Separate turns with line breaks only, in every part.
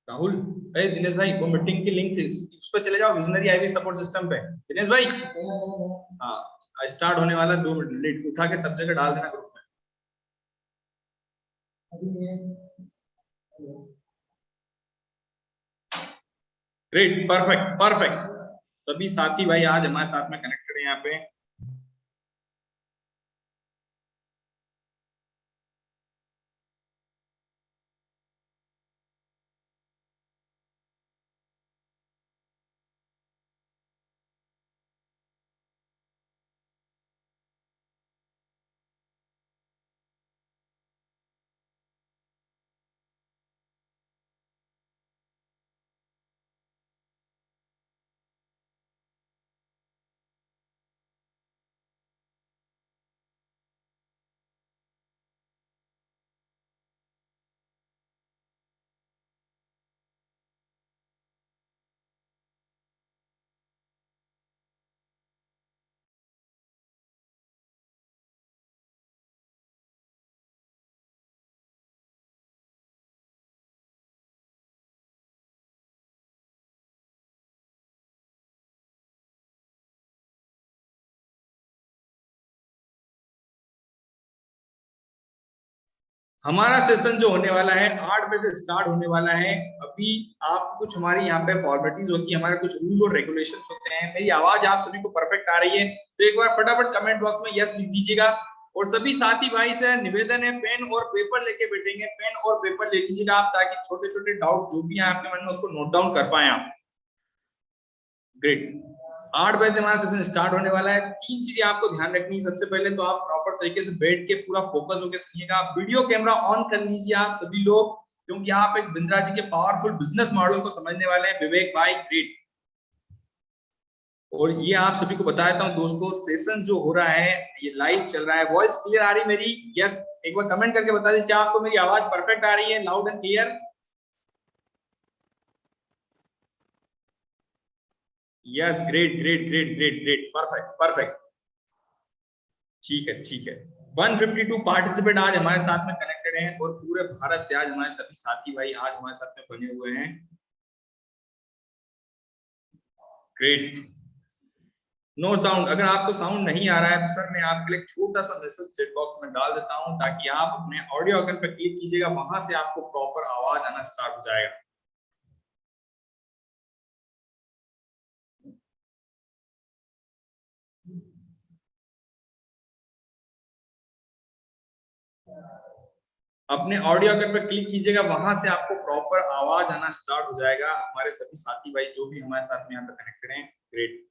राहुल, दिनेश भाई, वो मीटिंग की लिंक उस पर चले जाओ, विजनरी आईवी सपोर्ट सिस्टम पे। दिनेश भाई, हाँ स्टार्ट होने वाला, 2 मिनट उठा के सब जगह डाल देना ग्रुप में। Great, perfect perfect. सभी साथी भाई आज हमारे साथ में कनेक्टेड है यहाँ पे। हमारा सेशन जो होने वाला है 8 बजे से स्टार्ट होने वाला है। अभी आप कुछ हमारी यहाँ पे फॉर्मेलिटीज होती है, हमारे कुछ रूल और रेगुलेशंस होते हैं। मेरी आवाज आप सभी को परफेक्ट आ रही है तो एक बार फटाफट कमेंट बॉक्स में यस लिख दीजिएगा। और सभी साथी भाई से निवेदन है, पेन और पेपर लेके बैठेंगे, पेन और पेपर ले लीजिएगा आप, ताकि छोटे छोटे डाउट जो भी है आपके मन में उसको नोट डाउन कर पाए आप। ग्रेट, 8 बजे से हमारा सेशन स्टार्ट होने वाला है। 3 चीजें आपको ध्यान रखनी है। सबसे पहले तो आप प्रॉपर तरीके से बैठ के पूरा फोकस होकर सुनिएगा। वीडियो कैमरा ऑन कर लीजिए आप सभी लोग, क्योंकि आप एक बिंद्रा जी के पावरफुल बिजनेस मॉडल को समझने वाले हैं। विवेक भाई, ग्रेट। और ये आप सभी को बता देता हूं दोस्तों, सेशन जो हो रहा है ये लाइव चल रहा है। वॉइस क्लियर आ रही मेरी? यस, एक बार कमेंट करके बता दीजिए क्या आपको मेरी आवाज परफेक्ट आ रही है, loud and clear? Yes, great great great great great, perfect perfect. ठीक है ठीक है। 152 पार्टिसिपेंट आज हमारे साथ में कनेक्टेड हैं और पूरे भारत से आज हमारे सभी साथी भाई आज हमारे साथ में बने हुए हैं। ग्रेट। नो साउंड, अगर आपको साउंड नहीं आ रहा है तो सर मैं आपके लिए छोटा सा मैसेज चैट बॉक्स में डाल देता हूं, ताकि आप अपने ऑडियो आइकन पर क्लिक कीजिएगा, वहां से आपको प्रॉपर आवाज आना स्टार्ट हो जाएगा। अपने ऑडियो आइकन पर क्लिक कीजिएगा, वहां से आपको प्रॉपर आवाज आना स्टार्ट हो जाएगा। हमारे सभी साथी भाई जो भी हमारे साथ में यहाँ पे कनेक्टेड हैं, ग्रेट।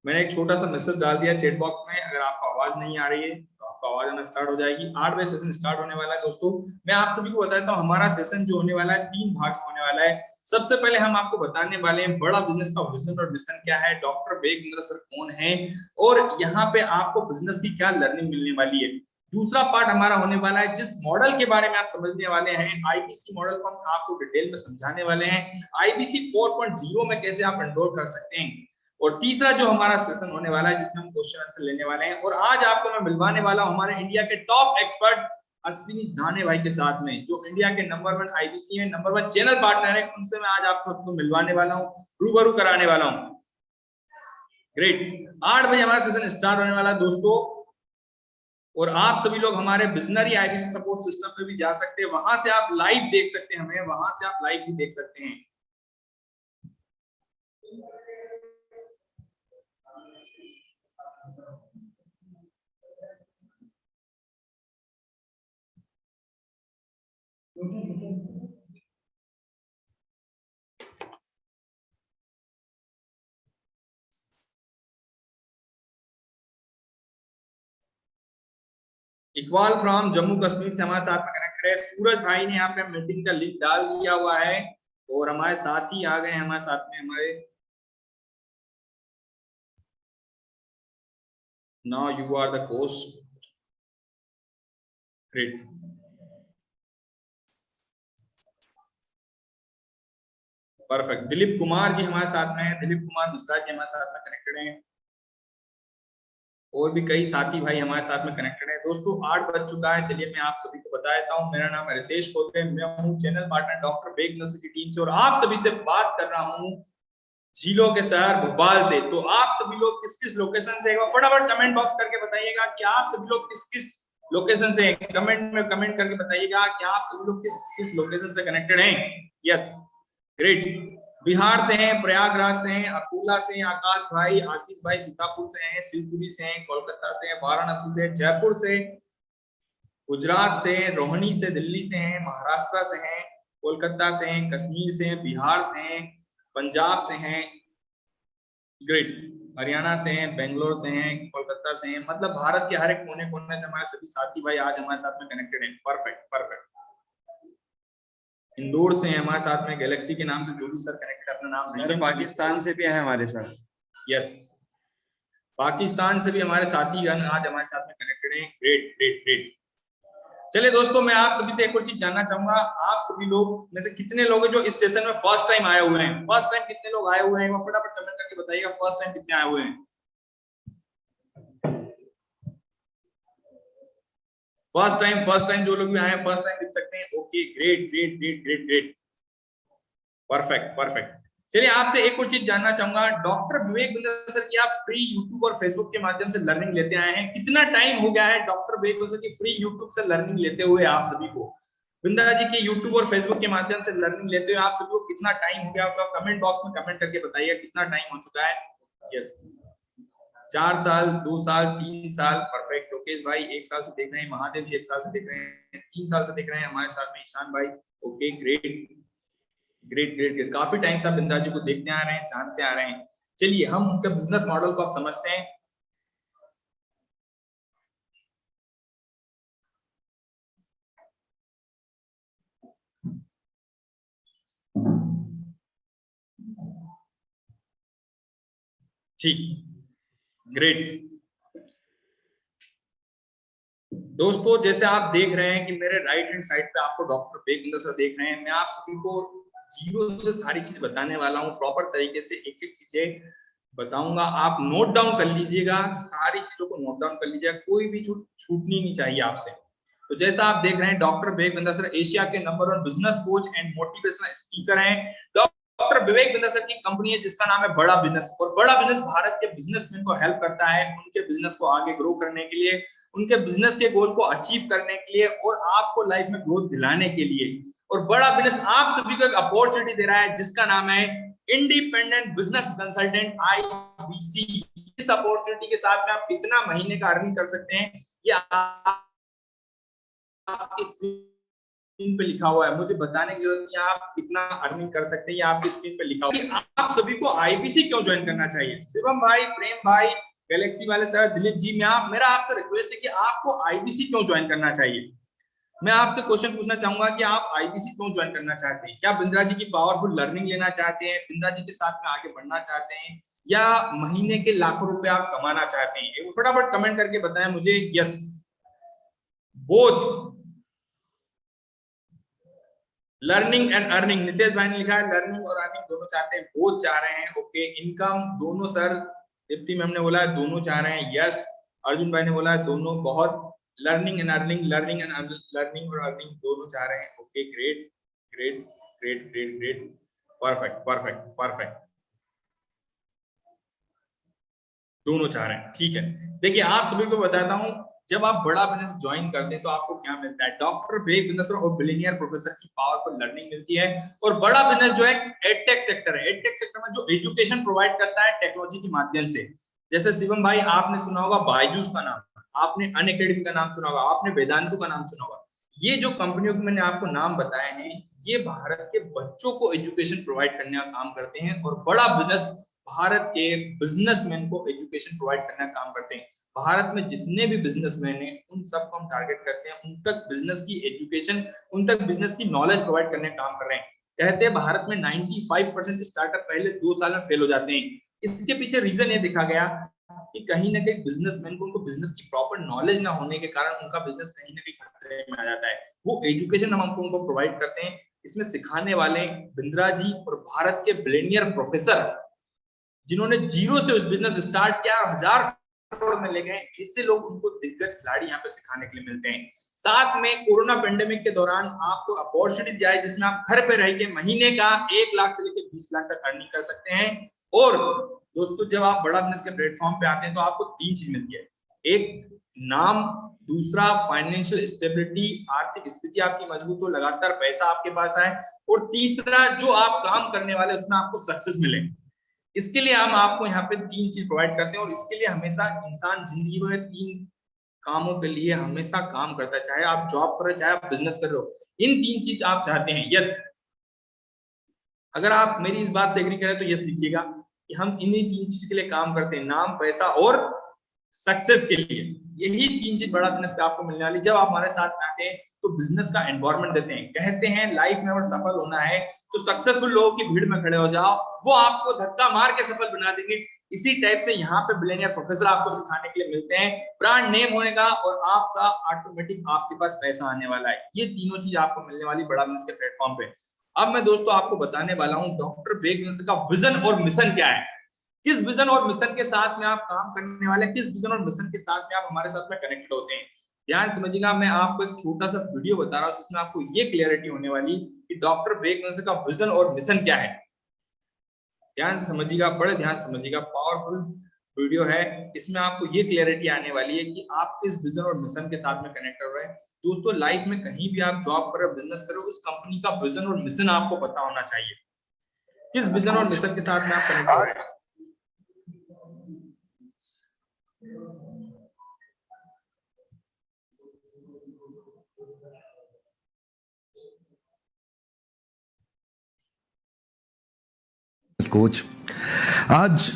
मैंने एक छोटा सा मैसेज डाल दिया चैट बॉक्स में, अगर आपको आवाज नहीं आ रही है तो आपको आवाज आना स्टार्ट हो जाएगी। 8 बजे सेशन स्टार्ट होने वाला है दोस्तों। मैं आप सभी को बताता हूँ हमारा सेशन जो होने वाला है 3 भाग में होने वाला है। सबसे पहले हम आपको बताने वाले हैं बड़ा बिजनेस का विजन और मिशन क्या है, डॉक्टर बेगेंद्र सर कौन है, और यहाँ पे आपको बिजनेस की क्या लर्निंग मिलने वाली है। दूसरा पार्ट हमारा होने वाला है जिस मॉडल के बारे में आप समझने वाले हैं, आईबीसी मॉडल को हम आपको डिटेल में समझाने वाले हैं। आईबीसी 4.0 में कैसे आप एनरोल कर सकते हैं। और तीसरा जो हमारा सेशन होने वाला है जिसमें हम क्वेश्चन आंसर लेने वाले हैं, और आज आपको मैं मिलवाने वाला हूं हमारे इंडिया के टॉप एक्सपर्ट अश्विनी दाने भाई के साथ में, जो इंडिया के नंबर 1 आईबीसी है, नंबर 1 चैनल पार्टनर है। उनसे मैं आज आपको मिलवाने वाला हूं, रूबरू कराने वाला हूं। ग्रेट, 8 बजे हमारा सेशन स्टार्ट होने वाला है दोस्तों। और आप सभी लोग हमारे विजनरी आईबीसी सपोर्ट सिस्टम पे भी जा सकते हैं, वहां से आप लाइव देख सकते हैं हमें, वहां से आप लाइव भी देख सकते हैं। इकबाल फ्रॉम जम्मू कश्मीर से हमारे साथ में कनेक्टेड है। सूरज भाई ने यहाँ पे मीटिंग का लिंक डाल दिया हुआ है और हमारे साथ ही आ गए हमारे साथ में हमारे। Now you are the host. Great, perfect. Dilip Kumar ji हमारे साथ में है, दिलीप कुमार मिश्रा जी हमारे साथ में कनेक्टेड हैं। और भी कई साथी भाई हमारे साथ में कनेक्टेड है। दोस्तों 8 बज चुका है, चलिए मैं आप सभी को बता देता हूँ। मेरा नाम है रितेश कोत्रे, मैं हूँ चैनल पार्टनर डॉक्टर बेग नसर की टीम से और आप सभी से बात कर रहा हूँ झीलों के शहर भोपाल से। तो आप सभी लोग किस किस लोकेशन से, एक बार फटाफट कमेंट बॉक्स करके बताइएगा कि आप सभी लोग किस किस लोकेशन से, कमेंट में कमेंट करके बताइएगा कि आप सभी लोग किस किस लोकेशन से कनेक्टेड हैं। Yes, great. बिहार से हैं, प्रयागराज से हैं, अकोला से हैं, आकाश भाई, आशीष भाई सीतापुर से हैं, शिवपुरी से हैं, कोलकाता से हैं, वाराणसी से, जयपुर से, गुजरात से, रोहिणी से, दिल्ली से हैं, महाराष्ट्र से हैं, कोलकाता से हैं, कश्मीर से हैं, बिहार से हैं, पंजाब से हैं, ग्रेट, हरियाणा से हैं, बेंगलोर से हैं, कोलकाता से हैं, मतलब भारत के हर एक कोने कोने से हमारे सभी साथी भाई आज हमारे साथ में कनेक्टेड हैं। Perfect perfect. इंदौर से हैं हमारे साथ में, गैलेक्सी के नाम से जो भी सर कनेक्टेड अपना नाम
सर पाकिस्तान से भी है हमारे साथ।
यस, पाकिस्तान से भी हमारे साथी गण आज हमारे साथ में कनेक्टेड हैं। Great great great. चलिए दोस्तों, मैं आप सभी से एक और चीज जानना चाहूंगा, आप सभी लोग में से कितने लोग हैं जो इस सेशन में फर्स्ट टाइम आए हुए हैं? फर्स्ट टाइम कितने लोग आए हुए हैं, वो फटाफट कमेंट करके बताइएगा फर्स्ट टाइम कितने आए हुए हैं। फर्स्ट टाइम जो लोग भी आए हैं फर्स्ट टाइम लिख सकते हैं। Okay, great great great great great, perfect perfect. चलिए आपसे एक और चीज जानना चाहूंगा, डॉक्टर विवेक बिंदर सर की आप फ्री यूट्यूब और फेसबुक के माध्यम से लर्निंग लेते आए हैं, कितना टाइम हो गया है डॉक्टर विवेक बिंदर सर की फ्री यूट्यूब से लर्निंग लेते हुए? आप सभी को बिंदर जी की यूट्यूब और फेसबुक के माध्यम से लर्निंग लेते हुए आप सभी को कितना टाइम हो गया होगा? कमेंट बॉक्स में कमेंट करके बताइए कितना टाइम हो चुका है। यस, 4 साल, 2 साल, 3 साल, परफेक्ट। लोकेश भाई 1 साल से देख रहे हैं, महादेव जी 1 साल से देख रहे हैं, 3 साल से देख रहे हैं हमारे साथ में ईशान भाई। Okay, great great great great, काफी टाइम से आप बिंद्रा जी को देखते आ रहे हैं, जानते आ रहे हैं। चलिए हम उनके बिजनेस मॉडल को आप समझते हैं। ठीक, ग्रेट। दोस्तों जैसे आप देख रहे हैं कि मेरे राइट हैंड साइड पे आपको डॉक्टर बेग बिंदर सर देख रहे हैं, मैं आप सभी को जीरो से सारी चीज बताने वाला हूँ, प्रॉपर तरीके से एक एक चीजें बताऊंगा। आप नोट डाउन कर लीजिएगा, सारी चीजों को नोट डाउन कर लीजिएगा, कोई भी छूटनी नहीं चाहिए आपसे। तो जैसा आप देख रहे हैं डॉक्टर विवेक बिंदर सर एशिया के number 1 business coach and motivational speaker हैं। डॉक्टर विवेक बिंदर सर की कंपनी है जिसका नाम है बड़ा बिजनेस, और बड़ा बिजनेस भारत के बिजनेसमैन को हेल्प करता है उनके बिजनेस को आगे ग्रो करने के लिए, उनके बिजनेस के गोल को अचीव करने के लिए और आपको लाइफ में ग्रोथ दिलाने के लिए। और बड़ा बिजनेस आप सभी को एक अपॉर्चुनिटी दे रहा है जिसका नाम है इंडिपेंडेंट बिजनेस कंसल्टेंट IBC। इस अपॉर्चुनिटी के साथ में आप कितना महीने का अर्निंग कर सकते हैं ये आपकी स्क्रीन पे लिखा हुआ है, मुझे बताने की जरूरत नहीं है आप कितना अर्निंग कर सकते हैं, ये आपकी स्क्रीन पे लिखा हुआ है। आप सभी को IBC क्यों ज्वाइन करना चाहिए? शिवम भाई, प्रेम भाई, गैलेक्सी वाले सर, दिलीप जी, मेरा आपसे रिक्वेस्ट है कि आपको IBC क्यों ज्वाइन करना चाहिए। मैं आपसे क्वेश्चन पूछना चाहूंगा कि आप IBC क्यों ज्वाइन करना चाहते हैं? क्या बिंद्रा जी की पावरफुल लर्निंग लेना चाहते हैं, बिंद्रा जी के साथ में आगे बढ़ना चाहते हैं, या महीने के लाखों रुपए आप कमाना चाहते हैं? फटाफट कमेंट करके बताएं मुझे। Yes, both, learning and earning. Nitesh भाई ने लिखा है लर्निंग और अर्निंग दोनों चाहते हैं, बोथ चाह रहे हैं। ओके, इनकम दोनों सर, दीप्ति मैम ने बोला है दोनों चाह रहे हैं। यस, अर्जुन भाई ने बोला है दोनों, बहुत, learning and earning, learning and learning और अर्निंग दोनों चाह रहे हैं। Okay, great great great great great, perfect perfect perfect, दोनों चाह रहे हैं। ठीक है, देखिए आप सभी को बताता हूं, जब आप बड़ा बिजनेस ज्वाइन करते हैं तो आपको क्या मिलता है? डॉक्टर विवेक बिंदर सर और बिलियनियर प्रोफेसर की पावरफुल लर्निंग मिलती है। और बड़ा बिजनेस जो है एडटेक सेक्टर है, एडटेक सेक्टर में जो एजुकेशन प्रोवाइड करता है टेक्नोलॉजी के माध्यम से। जैसे शिवम भाई आपने सुना होगा बायजूस का नाम, आपने अनअकैडमी का नाम सुना होगा, आपने वेदांतु का नाम सुना होगा। ये जो कंपनियों के मैंने आपको नाम बताए हैं ये भारत के बच्चों को एजुकेशन प्रोवाइड करने का काम करते हैं, और बड़ा बिजनेस भारत के बिजनेसमैन को एजुकेशन प्रोवाइड करने का काम करते हैं। भारत में जितने भी बिजनेसमैन हैं उन सबको हम टारगेट करते हैं, उन तक बिजनेस की एजुकेशन, उन तक बिजनेस की नॉलेज प्रोवाइड करने का काम कर रहे हैं। कहते हैं भारत में 95% स्टार्टअप पहले 2 साल में फेल हो जाते हैं। इसके पीछे रीजन ये देखा गया कि कहीं ना कहीं बिजनेसमैन को, उनको बिजनेस की प्रॉपर नॉलेज ना होने के कारण उनका बिजनेस कहीं ना कहीं खतरे में आ जाता है। वो एजुकेशन हम उनको प्रोवाइड करते हैं, इसमें सिखाने वाले बिंद्रा जी और भारत के बिलियनियर प्रोफेसर जिन्होंने जीरो से उस बिजनेस स्टार्ट किया, 1000 करोड़ में ले गए, इससे लोग उनको दिग्गज खिलाड़ी यहाँ पे सिखाने के लिए मिलते हैं। साथ में कोरोना पेंडेमिक के दौरान आपको अपॉर्चुनिटी आई जिसमें आप घर पे रह के महीने का 1 लाख से लेकर 20 लाख तक अर्निंग कर सकते हैं। और दोस्तों जब आप बड़ा बिजनेस के प्लेटफॉर्म पे आते हैं तो आपको 3 चीज मिलती है, एक नाम, दूसरा फाइनेंशियल स्टेबिलिटी, आर्थिक स्थिति आपकी मजबूत हो, लगातार पैसा आपके पास आए, और तीसरा जो आप काम करने वाले उसमें आपको सक्सेस मिले। इसके लिए हम आपको यहाँ पे 3 चीज प्रोवाइड करते हैं और इसके लिए हमेशा इंसान जिंदगी में 3 कामों के लिए हमेशा काम करता है, चाहे आप जॉब कर रहे हो चाहे आप बिजनेस कर रहे हो, इन 3 चीज आप चाहते हैं। यस, अगर आप मेरी इस बात से एग्री करें तो यस लिखिएगा कि हम इन्हीं 3 चीज के लिए काम करते हैं, नाम, पैसा और सक्सेस के लिए। यही 3 चीज बड़ा बिजनेस पे आपको मिलने वाली। जब आप हमारे साथ में आते हैं तो बिजनेस का एनवायरनमेंट देते हैं, कहते हैं लाइफ में अगर सफल होना है तो सक्सेसफुल लोगों की भीड़ में खड़े हो जाओ, वो आपको धक्का मार के सफल बना देंगे। इसी टाइप से यहाँ पे बिलियनियर प्रोफेसर आपको सिखाने के लिए मिलते हैं, ब्रांड नेम होएगा और आपका ऑटोमेटिक आपके पास पैसा आने वाला है। ये तीनों चीज आपको मिलने वाली बड़ा बिजनेस के प्लेटफॉर्म पे। अब मैं दोस्तों आपको बताने वाला हूँ डॉक्टर ब्रेक बिजनेस का विजन और मिशन क्या है, किस विजन और मिशन के साथ में आप काम करने वाले, किस विजन और मिशन के साथ में आप हमारे साथ में कनेक्टेड होते हैं। ध्यान समझिएगा, मैं आपको एक छोटा सा वीडियो बता रहा हूं जिसमें आपको ये क्लियरिटी होने वाली कि डॉक्टर ब्रेक बिजनेस का विजन और मिशन क्या है। ध्यान से समझिएगा, बड़े ध्यान से समझिएगा, पावरफुल वीडियो है, इसमें आपको ये क्लियरिटी आने वाली है कि आप किस विजन और मिशन के साथ में कनेक्ट कर रहे हैं। दोस्तों लाइफ में कहीं भी आप जॉब कर रहे हो, बिजनेस कर रहे हो, उस कंपनी का विजन और मिशन आपको पता होना चाहिए, किस विजन और मिशन के साथ में आप कनेक्ट कर रहे हैं।
कोच, आज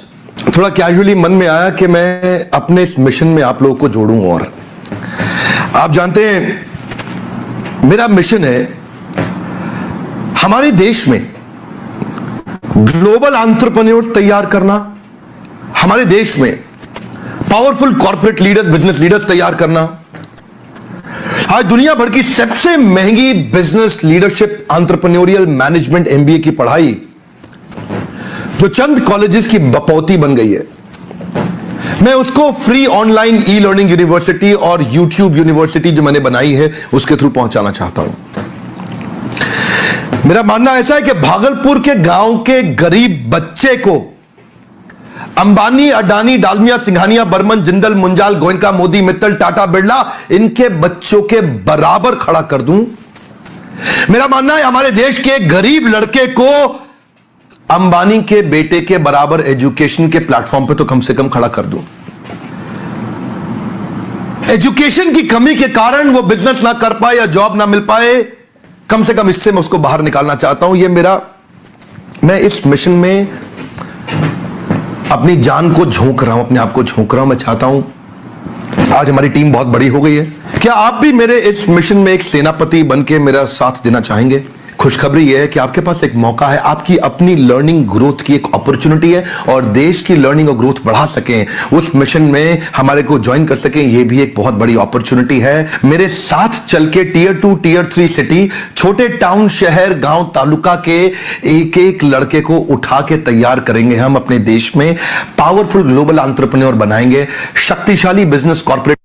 थोड़ा कैजुअली मन में आया कि मैं अपने इस मिशन में आप लोगों को जोड़ूं। और आप जानते हैं मेरा मिशन है हमारे देश में ग्लोबल एंटरप्रेन्योर तैयार करना, हमारे देश में powerful corporate leaders, business leaders तैयार करना। आज दुनिया भर की सबसे महंगी business leadership entrepreneurial management MBA की पढ़ाई जो चंद कॉलेजेस की बपौती बन गई है, मैं उसको free online e learning university और यूट्यूब यूनिवर्सिटी जो मैंने बनाई है उसके थ्रू पहुंचाना चाहता हूं। मेरा मानना ऐसा है कि भागलपुर के गांव के गरीब बच्चे को अंबानी, अडानी, डालमिया, सिंघानिया, बर्मन, जिंदल, मुंजाल, गोयनका, मोदी, मित्तल, टाटा, बिरला, इनके बच्चों के बराबर खड़ा कर दूं। मेरा मानना है हमारे देश के गरीब लड़के को अंबानी के बेटे के बराबर एजुकेशन के प्लेटफॉर्म पे तो कम से कम खड़ा कर दूं। एजुकेशन की कमी के कारण वो बिजनेस ना कर पाए या जॉब ना मिल पाए, कम से कम इससे मैं उसको बाहर निकालना चाहता हूं। मैं इस मिशन में अपनी जान को झोंक रहा हूं, अपने आप को झोंक रहा हूं। मैं चाहता हूं, आज हमारी टीम बहुत बड़ी हो गई है, क्या आप भी मेरे इस मिशन में एक सेनापति बनके मेरा साथ देना चाहेंगे? खुशखबरी यह है कि आपके पास एक मौका है, आपकी अपनी लर्निंग ग्रोथ की एक अपॉर्चुनिटी है और देश की लर्निंग और ग्रोथ बढ़ा सकें, उस मिशन में हमारे को ज्वाइन कर सकें, यह भी एक बहुत बड़ी अपॉर्चुनिटी है। मेरे साथ चल के टियर 2, टियर 3 सिटी, छोटे टाउन, शहर, गांव, तालुका के एक एक लड़के को उठा के तैयार करेंगे हम अपने देश में, पावरफुल ग्लोबल एंटरप्रेन्योर बनाएंगे, शक्तिशाली बिजनेस कॉर्पोरेट।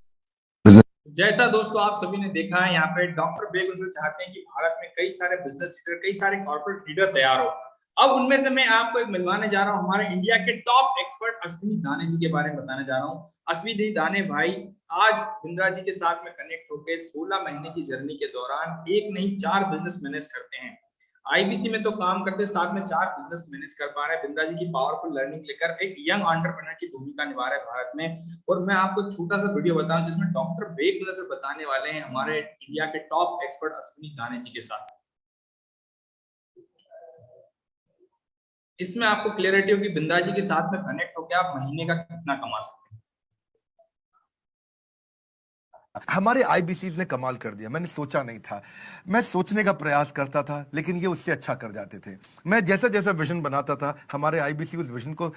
जैसा दोस्तों आप सभी ने देखा है, यहाँ पे डॉक्टर ब्रेक बिजनेस चाहते हैं कि भारत में कई सारे बिजनेस लीडर, कई सारे कॉर्पोरेट लीडर तैयार हो। अब उनमें से मैं आपको एक मिलवाने जा रहा हूँ हमारे इंडिया के टॉप एक्सपर्ट अश्विनी दाने जी के बारे में बताने जा रहा हूँ। अश्विनी दाने भाई आज बिंद्रा जी के साथ में कनेक्ट होकर 16 महीने की जर्नी के दौरान एक नहीं 4 बिजनेस मैनेज करते हैं। आईबीसी में तो काम करते, साथ में 4 बिजनेस मैनेज कर पा रहे हैं। बिंद्रा जी की पावरफुल लर्निंग लेकर एक यंग एंटरप्रेन्योर की भूमिका निभा रहे हैं भारत में। और मैं आपको एक छोटा सा वीडियो बताऊं जिसमें डॉक्टर ब्रेक बिजनेस बताने वाले हैं हमारे इंडिया के टॉप एक्सपर्ट अश्विनी दाने जी के साथ। इसमें आपको क्लियरिटी होगी बिंद्रा जी के साथ में कनेक्ट होकर आप महीने का कितना कमा सकते हैं।
हमारे आईबीसीज ने कमाल कर दिया, मैंने सोचा नहीं था। मैं सोचने का प्रयास करता था लेकिन ये उससे अच्छा कर जाते थे। मैं जैसा जैसा विजन बनाता था हमारे आईबीसी उस विजन को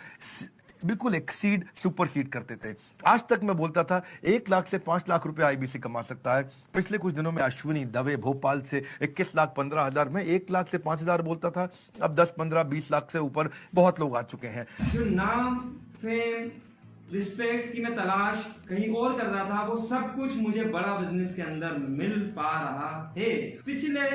बिल्कुल एक्सीड, सुपरसीड करते थे। आज तक मैं बोलता था 1 लाख से 5 लाख रुपए आईबीसी कमा सकता है। पिछले कुछ दिनों में अश्विनी दवे भोपाल से 21 लाख 15 हजार, मैं 1 लाख से 5 हजार बोलता था, अब 10, 15, 20 लाख से ऊपर बहुत लोग आ चुके हैं।
जो नाम, फेम, रिस्पेक्ट की मैं तलाश कहीं और कर रहा था, वो सब कुछ मुझे बड़ा बिजनेस के अंदर मिल पा रहा है। पिछले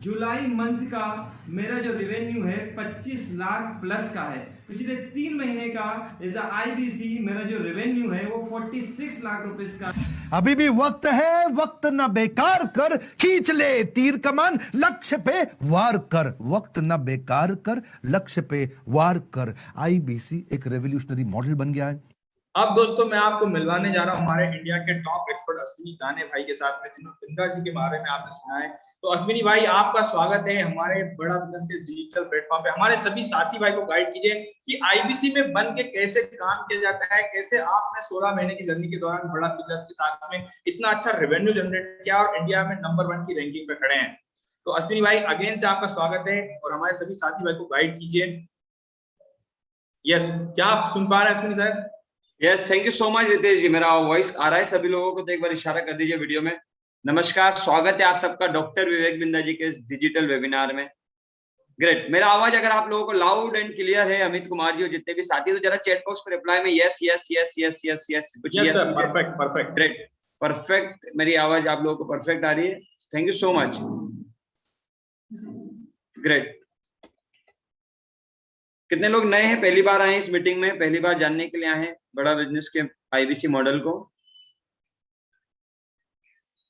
जुलाई मंथ का मेरा जो रेवेन्यू है 25 लाख प्लस का है। पिछले 3 महीने का एज आईबीसी मेरा जो रेवेन्यू है वो 46 लाख रुपए का।
अभी भी वक्त है, वक्त न बेकार कर, खींच ले तीर कमान, लक्ष्य पे वार कर, वक्त न बेकार कर, लक्ष्य पे वार कर। आईबीसी एक रेवोल्यूशनरी मॉडल बन गया है।
अब दोस्तों मैं आपको मिलवाने जा रहा हूं हमारे इंडिया के टॉप एक्सपर्ट अश्विनी दाने भाई के साथ में, जिन्होंने बिंद्रा जी के बारे में आपने सुना है। तो अश्विनी भाई आपका स्वागत है हमारे बड़ा बिजनेस के डिजिटल प्लेटफॉर्म पे। हमारे सभी साथी भाई को गाइड कीजिए कि आईबीसी में बन के कैसे काम किया जाता है, कैसे आपने 16 महीने की जर्नी के दौरान बड़ा बिजनेस के साथ में इतना अच्छा रेवेन्यू जनरेट किया और इंडिया में नंबर 1 की रैंकिंग पे खड़े हैं। तो अश्विनी भाई अगेन से आपका स्वागत है और हमारे सभी साथी भाई को गाइड कीजिए। यस, क्या आप सुन पा रहे हैं Ashwini sir?
Yes, thank you so much Ritesh ji. मेरा वॉइस आ रहा है सभी लोगों को? तो एक बार इशारा कर दीजिए वीडियो में। नमस्कार, स्वागत है आप सबका डॉक्टर विवेक बिंद्रा जी के इस डिजिटल वेबिनार में। ग्रेट, मेरा आवाज अगर आप लोगों को लाउड एंड क्लियर है, अमित कुमार जी और जितने भी साथी, तो जरा चैट बॉक्स पर रिप्लाई में yes yes yes yes yes yes कुछ
yes sir, perfect perfect
great perfect. मेरी आवाज आप लोगों को परफेक्ट आ रही है? Thank you so much. Great. कितने लोग नए हैं, पहली बार आए हैं इस मीटिंग में, पहली बार जानने के लिए आए हैं बड़ा बिजनेस के आईबीसी मॉडल को?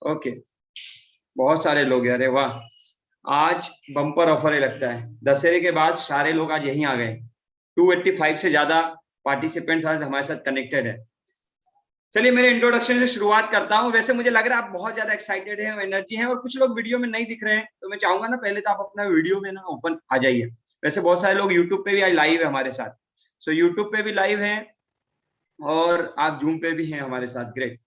ओके, बहुत सारे लोग यार, वाह। आज बम्पर ऑफर है लगता है, दशहरे के बाद सारे लोग आज यहीं आ गए। 285 से ज्यादा पार्टिसिपेंट्स आज हमारे साथ कनेक्टेड है। चलिए मेरे इंट्रोडक्शन से शुरुआत करता हूँ। वैसे मुझे लग रहा है आप बहुत ज्यादा एक्साइटेड हैं, एनर्जी है, और कुछ लोग वीडियो में नहीं दिख रहे हैं, तो मैं चाहूंगा ना पहले तो आप अपना वीडियो में ना ओपन आ जाइए। वैसे बहुत सारे लोग यूट्यूब पे भी आज लाइव है हमारे साथ, सो यूट्यूब पे भी लाइव हैं और आप जूम पे भी हैं हमारे साथ। ग्रेट।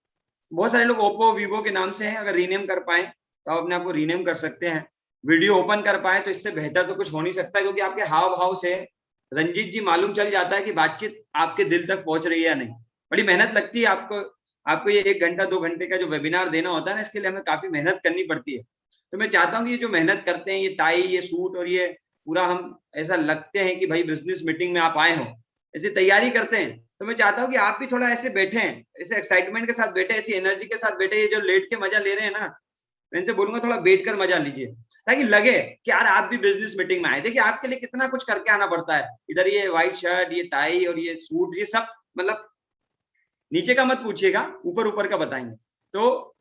बहुत सारे लोग ओप्पो वीवो के नाम से हैं, अगर रीनेम कर पाए तो आप अपने आप को रीनेम कर सकते हैं। वीडियो ओपन कर पाए तो इससे बेहतर तो कुछ हो नहीं सकता, क्योंकि आपके हाव भाव से रंजीत जी मालूम चल जाता है कि बातचीत आपके दिल तक पहुंच रही है या नहीं। बड़ी मेहनत लगती है आपको ये 1 घंटा 2 घंटे का जो वेबिनार देना होता है ना, इसके लिए हमें काफी मेहनत करनी पड़ती है। तो मैं चाहता हूँ कि ये जो मेहनत करते हैं, ये टाई, ये सूट और ये पूरा, हम ऐसा लगते हैं कि भाई बिजनेस मीटिंग में आप आए हो, ऐसी तैयारी करते हैं। तो मैं चाहता हूँ कि आप भी थोड़ा ऐसे बैठे, ऐसे एक्साइटमेंट के साथ बैठे, ऐसी एनर्जी के साथ बैठे। ये जो लेट के मजा ले रहे हैं ना, मैं इनसे बोलूंगा थोड़ा बैठ कर मजा लीजिए, ताकि लगे कि यार आप भी बिजनेस मीटिंग में आए। देखिए आपके लिए कितना कुछ करके आना पड़ता है। इधर ये व्हाइट शर्ट, ये टाई और ये सूट, ये सब मतलब नीचे का मत पूछिएगा, ऊपर ऊपर का बताएंगे। तो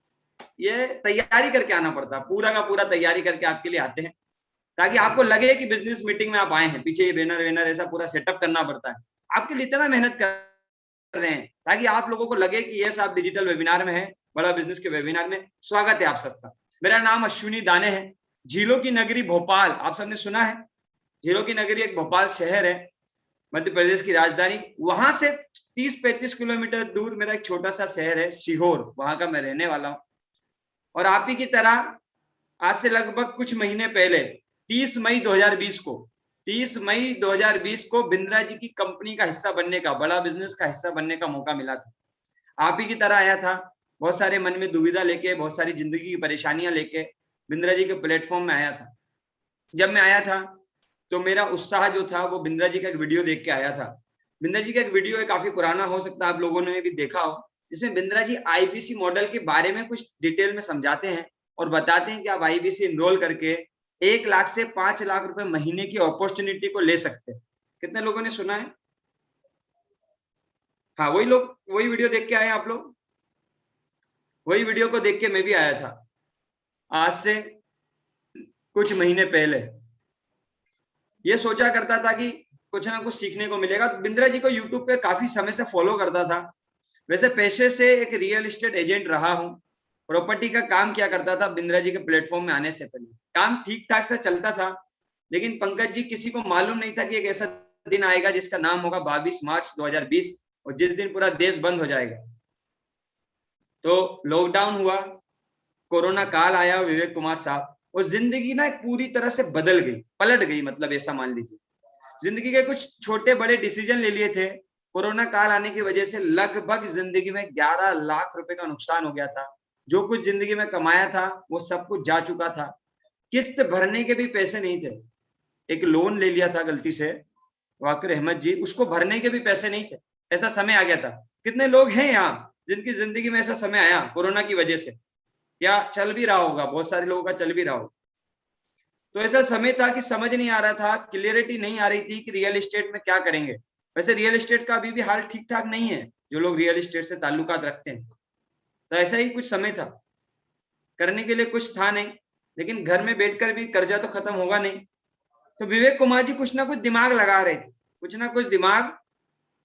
ये तैयारी करके आना पड़ता है, पूरा का पूरा तैयारी करके आपके लिए आते हैं, ताकि आपको लगे कि बिजनेस मीटिंग में आप आए हैं। पीछे ये बैनर ऐसा पूरा सेटअप करना पड़ता है, आपके लिए इतना मेहनत कर रहे हैं ताकि आप लोगों को लगे कि यस आप डिजिटल वेबिनार में हैं, बड़ा बिजनेस के वेबिनार में। स्वागत है आप सबका। मेरा नाम अश्विनी दाने है। झीलों की नगरी भोपाल, आप सबने सुना है? झीलों की नगरी एक भोपाल शहर है, मध्य प्रदेश की राजधानी। वहां से 30-35 किलोमीटर दूर मेरा एक छोटा सा शहर है सीहोर, वहां का मैं रहने वाला हूँ। और आप ही की तरह आज से लगभग कुछ महीने पहले 30 मई 2020 को बिंद्रा जी की कंपनी का हिस्सा बनने का, बड़ा बिजनेस का हिस्सा बनने का मौका मिला था। आप ही की तरह आया था, बहुत सारे मन में दुविधा लेके, बहुत सारी जिंदगी की परेशानियां लेके बिंद्रा जी के प्लेटफॉर्म में आया था। जब मैं आया था तो मेरा उत्साह जो था वो बिंद्रा जी का एक वीडियो देख के आया था। बिंद्रा जी का एक वीडियो है, काफी पुराना हो सकता है आप लोगों ने भी देखा हो, जिसमें बिंद्रा जी आईबीसी मॉडल के बारे में कुछ डिटेल में समझाते हैं और बताते हैं कि आप आईबीसी इनरोल करके 1 लाख से 5 लाख रुपए महीने की अपॉर्चुनिटी को ले सकते हैं। कितने लोगों ने सुना है? हाँ, वही लोग वही वीडियो देख के आए आप लोग? वही वीडियो को देख के मैं भी आया था आज से कुछ महीने पहले। ये सोचा करता था कि कुछ ना कुछ सीखने को मिलेगा। बिंद्रा जी को यूट्यूब पे काफी समय से फॉलो करता था। वैसे पेशे से एक रियल एस्टेट एजेंट रहा हूँ, प्रॉपर्टी का काम किया करता था। बिंद्रा जी के प्लेटफॉर्म में आने से पहले काम ठीक ठाक से चलता था, लेकिन पंकज जी किसी को मालूम नहीं था कि एक ऐसा दिन आएगा जिसका नाम होगा 22 मार्च 2020, और जिस दिन पूरा देश बंद हो जाएगा। तो लॉकडाउन हुआ, कोरोना काल आया, विवेक कुमार साहब, और जिंदगी ना पूरी तरह से बदल गई, पलट गई, मतलब ऐसा मान लीजिए। जिंदगी के कुछ छोटे बड़े डिसीजन ले लिए थे। कोरोना काल आने की वजह से लगभग जिंदगी में 11 लाख रुपए का नुकसान हो गया था। जो कुछ जिंदगी में कमाया था वो सब कुछ जा चुका था। किस्त भरने के भी पैसे नहीं थे। एक लोन ले लिया था गलती से, वाकिर अहमद जी, उसको भरने के भी पैसे नहीं थे। ऐसा समय आ गया था। कितने लोग हैं यहाँ जिनकी जिंदगी में ऐसा समय आया कोरोना की वजह से, या चल भी रहा होगा, बहुत सारे लोगों का चल भी रहा होगा। तो ऐसा समय था कि समझ नहीं आ रहा था, क्लियरिटी नहीं आ रही थी कि रियल एस्टेट में क्या करेंगे। वैसे रियल एस्टेट का अभी भी हाल ठीक ठाक नहीं है, जो लोग रियल एस्टेट से ताल्लुकात रखते हैं। तो ऐसा ही कुछ समय था, करने के लिए कुछ था नहीं, लेकिन घर में बैठकर भी कर्जा तो खत्म होगा नहीं। तो विवेक कुमार जी कुछ ना कुछ दिमाग लगा रहे थे, कुछ ना कुछ दिमाग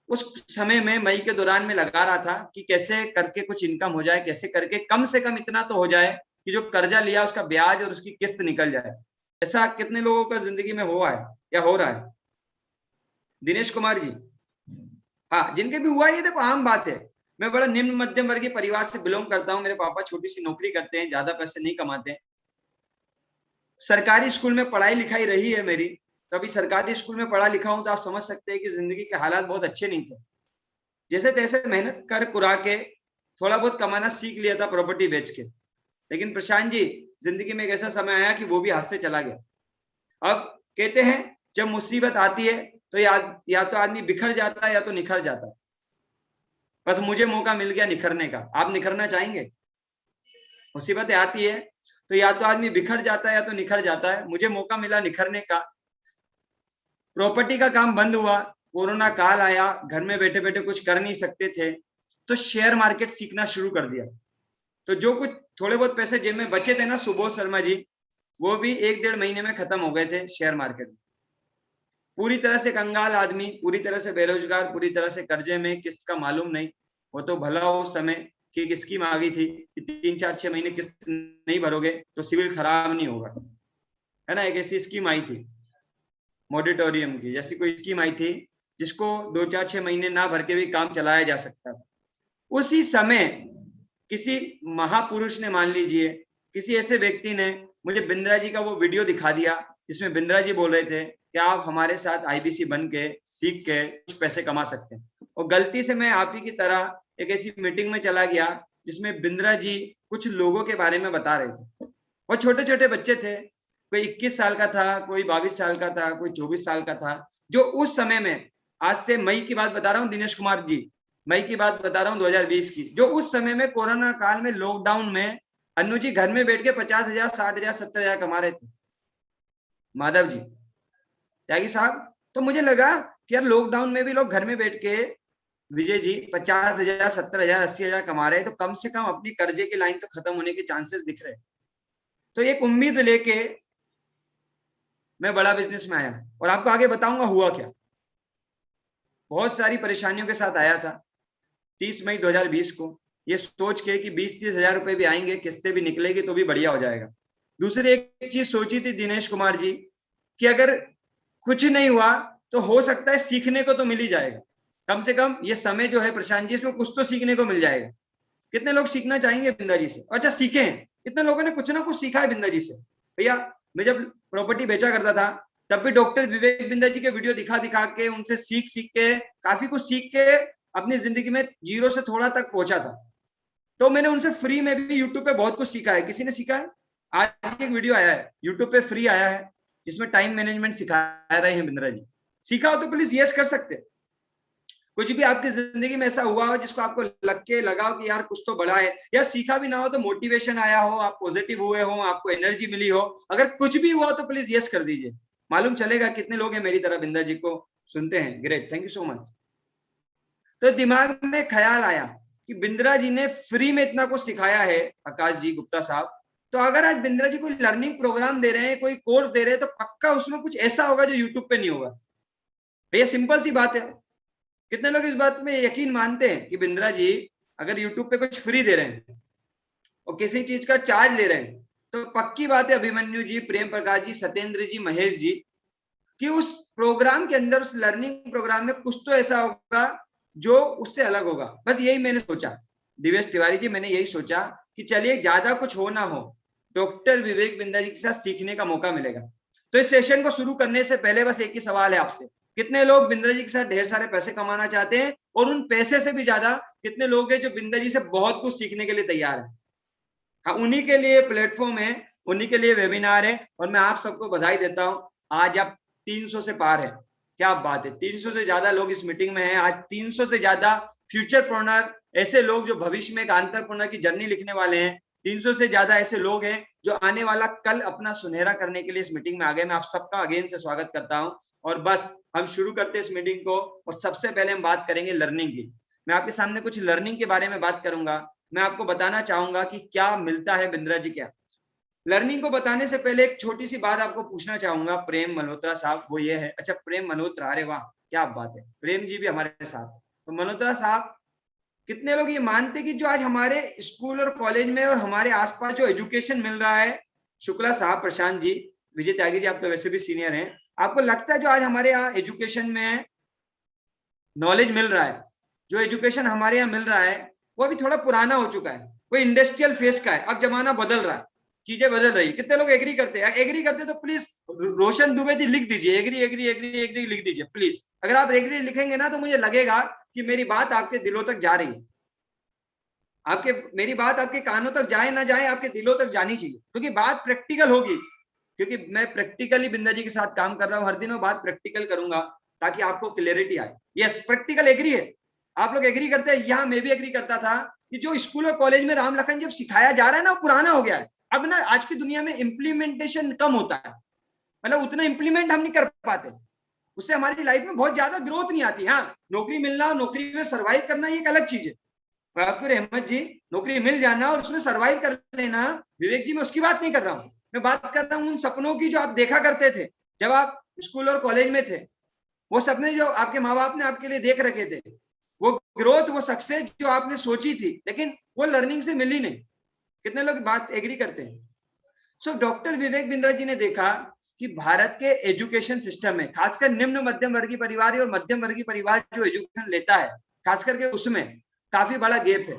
उस समय में मई के दौरान में लगा रहा था कि कैसे करके कुछ इनकम हो जाए, कैसे करके कम से कम इतना तो हो जाए कि जो कर्जा लिया उसका ब्याज और उसकी किस्त निकल जाए। ऐसा कितने लोगों का जिंदगी में हुआ है या हो रहा है? दिनेश कुमार जी, हाँ, जिनके भी हुआ, ये देखो आम बात है। मैं बड़ा निम्न मध्यम वर्गीय परिवार से बिलोंग करता हूँ, मेरे पापा छोटी सी नौकरी करते हैं, ज्यादा पैसे नहीं कमाते हैं। सरकारी स्कूल में पढ़ाई लिखाई रही है मेरी, कभी सरकारी स्कूल में पढ़ा लिखा हूं तो आप समझ सकते हैं कि जिंदगी के हालात बहुत अच्छे नहीं थे। जैसे तैसे मेहनत कर कुरा के थोड़ा बहुत कमाना सीख लिया था प्रॉपर्टी बेच के। लेकिन प्रशांत जी, जिंदगी में एक ऐसा समय आया कि वो भी हाथ से चला गया। अब कहते हैं जब मुसीबत आती है तो या तो आदमी बिखर जाता है या तो निखर जाता है। बस मुझे मौका मिल गया निखरने का। आप निखरना चाहेंगे? मुसीबतें आती है तो या तो आदमी बिखर जाता है या तो निखर जाता है। मुझे मौका मिला निखरने का। प्रॉपर्टी का काम बंद हुआ, कोरोना काल आया, घर में बैठे बैठे कुछ कर नहीं सकते थे, तो शेयर मार्केट सीखना शुरू कर दिया। तो जो कुछ थोड़े बहुत पैसे जेब में बचे थे ना सुबोध शर्मा जी, वो भी 1-1.5 महीने में खत्म हो गए थे शेयर मार्केट में। पूरी तरह से कंगाल आदमी, पूरी तरह से बेरोजगार, पूरी तरह से कर्जे में, किस्त का मालूम नहीं। वो तो भला हो समय कि स्कीम आ गई थी कि 3-4-6 महीने किस्त नहीं भरोगे तो सिविल खराब नहीं होगा, है ना। एक ऐसी स्कीम आई थी मोडिटोरियम की, जैसी कोई स्कीम आई थी जिसको 2-4-6 महीने ना भर के भी काम चलाया जा सकता था। उसी समय किसी महापुरुष ने, मान लीजिए किसी ऐसे व्यक्ति ने मुझे बिंद्रा जी का वो वीडियो दिखा दिया जिसमें बिंद्रा जी बोल रहे थे कि आप हमारे साथ आईबीसी बन के सीख के कुछ पैसे कमा सकते हैं। और गलती से मैं आप ही की तरह एक ऐसी मीटिंग में चला गया जिसमें बिंद्रा जी कुछ लोगों के बारे में बता रहे थे। वो छोटे छोटे बच्चे थे, कोई 21 साल का था, कोई 22 साल का था, कोई 24 साल का था, जो उस समय में, आज से मई की बात बता रहा हूँ दिनेश कुमार जी, मई की बात बता रहा हूँ 2020 की, जो उस समय में कोरोना काल में लॉकडाउन में अन्नू जी घर में बैठ के 50,000, 60,000, 70,000 कमा रहे थे। माधव जी, त्यागी साहब, तो मुझे लगा कि यार लॉकडाउन में भी लोग घर में बैठ के, विजय जी, 50,000, 70,000, 80,000 कमा रहे हैं, तो कम से कम अपनी कर्जे की लाइन तो खत्म होने के चांसेस दिख रहे हैं। तो एक उम्मीद लेके मैं बड़ा बिजनेस में आया और आपको आगे बताऊंगा हुआ क्या। बहुत सारी परेशानियों के साथ आया था 30 मई 2020 को, ये सोच के कि 20-30 हजार रुपए भी आएंगे, किस्तें भी निकलेगी तो भी बढ़िया हो जाएगा। दूसरी एक चीज सोची थी दिनेश कुमार जी कि अगर कुछ नहीं हुआ तो हो सकता है सीखने को तो मिल ही जाएगा। कम से कम ये समय जो है प्रशांत जी, इसमें कुछ तो सीखने को मिल जाएगा। कितने लोग सीखना चाहेंगे बिंदा जी से? अच्छा, सीखे हैं कितने लोगों ने? कुछ ना कुछ सीखा है बिंदा जी से। भैया, मैं जब प्रॉपर्टी बेचा करता था तब भी डॉक्टर विवेक बिंदा जी के वीडियो दिखा दिखा के, उनसे सीख के, काफी कुछ सीख के अपनी जिंदगी में जीरो से थोड़ा तक पहुंचा था। तो मैंने उनसे फ्री में भी यूट्यूब पे बहुत कुछ सीखा है। किसी ने सीखा है? आज एक वीडियो आया है यूट्यूब पे, फ्री आया है, जिसमें टाइम मैनेजमेंट सिखा रहे हैं बिंद्रा जी। सीखा हो तो प्लीज यस कर सकते हैं। कुछ भी आपकी जिंदगी में ऐसा हुआ हो जिसको आपको लगा हो कि यार कुछ तो बड़ा है, या सीखा भी ना हो तो मोटिवेशन आया हो, आप पॉजिटिव हुए हो, आपको एनर्जी मिली हो, अगर कुछ भी हुआ तो प्लीज यस कर दीजिए। मालूम चलेगा कितने लोग हैं मेरी तरह बिंदा जी को सुनते हैं। Great, thank you so much. तो दिमाग में ख्याल आया कि बिंद्रा जी ने फ्री में इतना कुछ सिखाया है, आकाश जी, गुप्ता साहब, तो अगर आज बिंद्रा जी कोई लर्निंग प्रोग्राम दे रहे हैं, कोई कोर्स दे रहे हैं, तो पक्का उसमें कुछ ऐसा होगा जो यूट्यूब पे नहीं होगा। भैया सिंपल सी बात है। कितने लोग इस बात में यकीन मानते हैं कि बिंद्रा जी अगर यूट्यूब पे कुछ फ्री दे रहे हैं और किसी चीज का चार्ज ले रहे हैं, तो पक्की बात है अभिमन्यु जी, प्रेम प्रकाश जी, सत्येंद्र जी, महेश जी, कि उस प्रोग्राम के अंदर, उस लर्निंग प्रोग्राम में कुछ तो ऐसा होगा जो उससे अलग होगा। बस यही मैंने सोचा, दिवेश तिवारी जी, मैंने यही सोचा कि चलिए ज्यादा कुछ हो ना हो, डॉक्टर विवेक बिंद्रा जी के साथ सीखने का मौका मिलेगा। तो इस सेशन को शुरू करने से पहले बस एक ही सवाल है आपसे, कितने लोग बिंद्रा जी के साथ ढेर सारे पैसे कमाना चाहते हैं? और उन पैसे से भी ज्यादा कितने लोग हैं जो बिंद्रा जी से बहुत कुछ सीखने के लिए तैयार है? हाँ, उन्हीं के लिए प्लेटफॉर्म है, उन्हीं के लिए वेबिनार है। और मैं आप सबको बधाई देता हूं, आज आप 300 से पार है। क्या बात है, 300 से ज्यादा लोग इस मीटिंग में हैं। आज 300 से ज्यादा फ्यूचरप्रेन्योर, ऐसे लोग जो भविष्य में एक एंटरप्रेन्योर की जर्नी लिखने वाले हैं। 300 से ज्यादा ऐसे लोग हैं जो आने वाला कल अपना सुनहरा करने के लिए इस मीटिंग में आ गए। मैं आप सबका अगेन से स्वागत करता हूं और बस हम शुरू करते हैं इस मीटिंग को। और सबसे पहले हम बात करेंगे लर्निंग की। मैं आपके सामने कुछ लर्निंग के बारे में बात करूंगा। मैं आपको बताना चाहूंगा कि क्या मिलता है बिंद्रा जी। क्या लर्निंग को बताने से पहले एक छोटी सी बात आपको पूछना चाहूंगा प्रेम मल्होत्रा साहब, वो ये है, अच्छा प्रेम मल्होत्रा, अरे वाह क्या बात है, प्रेम जी भी हमारे साथ। तो मल्होत्रा साहब, कितने लोग ये मानते कि जो आज हमारे स्कूल और कॉलेज में और हमारे आसपास जो एजुकेशन मिल रहा है, शुक्ला साहब, प्रशांत जी, विजय त्यागी जी, आप तो वैसे भी सीनियर हैं, आपको लगता है जो आज हमारे यहाँ एजुकेशन में नॉलेज मिल रहा है, जो एजुकेशन हमारे यहाँ मिल रहा है, वो अभी थोड़ा पुराना हो चुका है, वो इंडस्ट्रियल फेस का है, अब जमाना बदल रहा है, चीजें बदल रही है। कितने लोग एग्री करते हैं? एग्री करते तो प्लीज रोशन दुबे जी लिख दीजिए, एग्री एग्री एग्री एग्री लिख दीजिए प्लीज। अगर आप एग्री लिखेंगे ना तो मुझे लगेगा कि मेरी बात आपके दिलों तक जा रही है। आपके मेरी बात आपके कानों तक जाए ना जाए, आपके दिलों तक जानी चाहिए, क्योंकि बात प्रैक्टिकल होगी। क्योंकि मैं प्रैक्टिकली बिंदा जी के साथ काम कर रहा हूँ, हर दिन मैं बात प्रैक्टिकल करूंगा ताकि आपको क्लैरिटी आए। यस, प्रैक्टिकल एग्री है, आप लोग एग्री करते हैं। यहाँ मैं भी एग्री करता था कि जो स्कूल और कॉलेज में राम लखन जब सिखाया जा रहा है ना, वो पुराना हो गया है। अब ना आज की दुनिया में इम्प्लीमेंटेशन कम होता है, मतलब उतना इम्प्लीमेंट हम नहीं कर पाते, उससे हमारी लाइफ में बहुत ज्यादा ग्रोथ नहीं आती। हाँ, नौकरी मिलना, नौकरी में सर्वाइव करना, ये एक अलग चीज है। फकीर अहमद जी, नौकरी मिल जाना और उसमें सर्वाइव कर लेना, विवेक जी, मैं उसकी बात नहीं कर रहा हूँ। मैं बात कर रहा हूँ उन सपनों की जो आप देखा करते थे जब आप स्कूल और कॉलेज में थे। वो सपने जो आपके माँ बाप ने आपके लिए देख रखे थे, वो ग्रोथ, वो सक्सेस जो आपने सोची थी, लेकिन वो लर्निंग से मिली नहीं। कितने लोग बात एग्री करते हैं? सो डॉक्टर विवेक बिंद्रा जी ने देखा कि भारत के एजुकेशन सिस्टम में, खासकर निम्न मध्यम वर्गीय परिवार और मध्यम वर्गीय परिवार जो एजुकेशन लेता है, खास करके उसमें काफी बड़ा गैप है।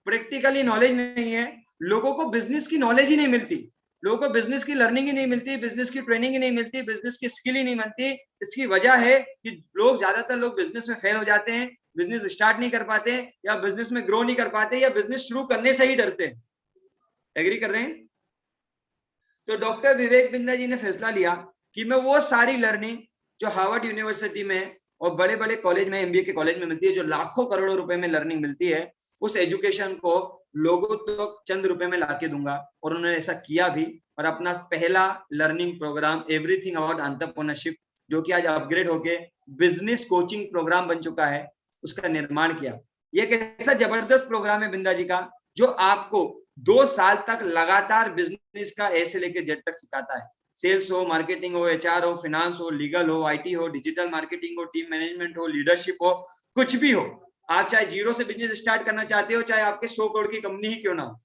प्रैक्टिकली नॉलेज नहीं है, लोगों को बिजनेस की नॉलेज ही नहीं मिलती, लोगों को बिजनेस की लर्निंग ही नहीं मिलती, बिजनेस की ट्रेनिंग ही नहीं मिलती, बिजनेस की स्किल ही नहीं मिलती। इसकी वजह है कि लोग, ज्यादातर लोग बिजनेस में फेल हो जाते हैं, बिजनेस स्टार्ट नहीं कर पाते, या बिजनेस में ग्रो नहीं कर पाते, या बिजनेस शुरू करने से ही डरते हैं। एग्री कर रहे हैं? तो डॉक्टर विवेक बिंद्रा जी ने फैसला लिया कि मैं वो सारी लर्निंग जो हार्वर्ड यूनिवर्सिटी में और बड़े बड़े कॉलेज में, एमबीए के कॉलेज में मिलती है, जो लाखों करोड़ों रुपए में लर्निंग मिलती है, उस एजुकेशन को लोगों तो चंद रुपए में लाके दूंगा। और उन्होंने ऐसा किया भी, और अपना पहला learning programme everything about entrepreneurship, जो कि आज अपग्रेड होके बिजनेस कोचिंग प्रोग्राम बन चुका है, उसका निर्माण किया। ये एक ऐसा जबरदस्त प्रोग्राम है बिंदा जी का, जो आपको 2 साल तक लगातार बिजनेस का ए से लेके जेड तक सिखाता है। सेल्स हो, मार्केटिंग हो, एचआर हो, फाइनेंस हो, लीगल हो, आईटी हो, डिजिटल मार्केटिंग हो, टीम मैनेजमेंट हो, लीडरशिप हो, कुछ भी हो। आप चाहे जीरो से बिजनेस स्टार्ट करना चाहते हो, चाहे आपके 100 करोड़ की कंपनी ही क्यों ना हो,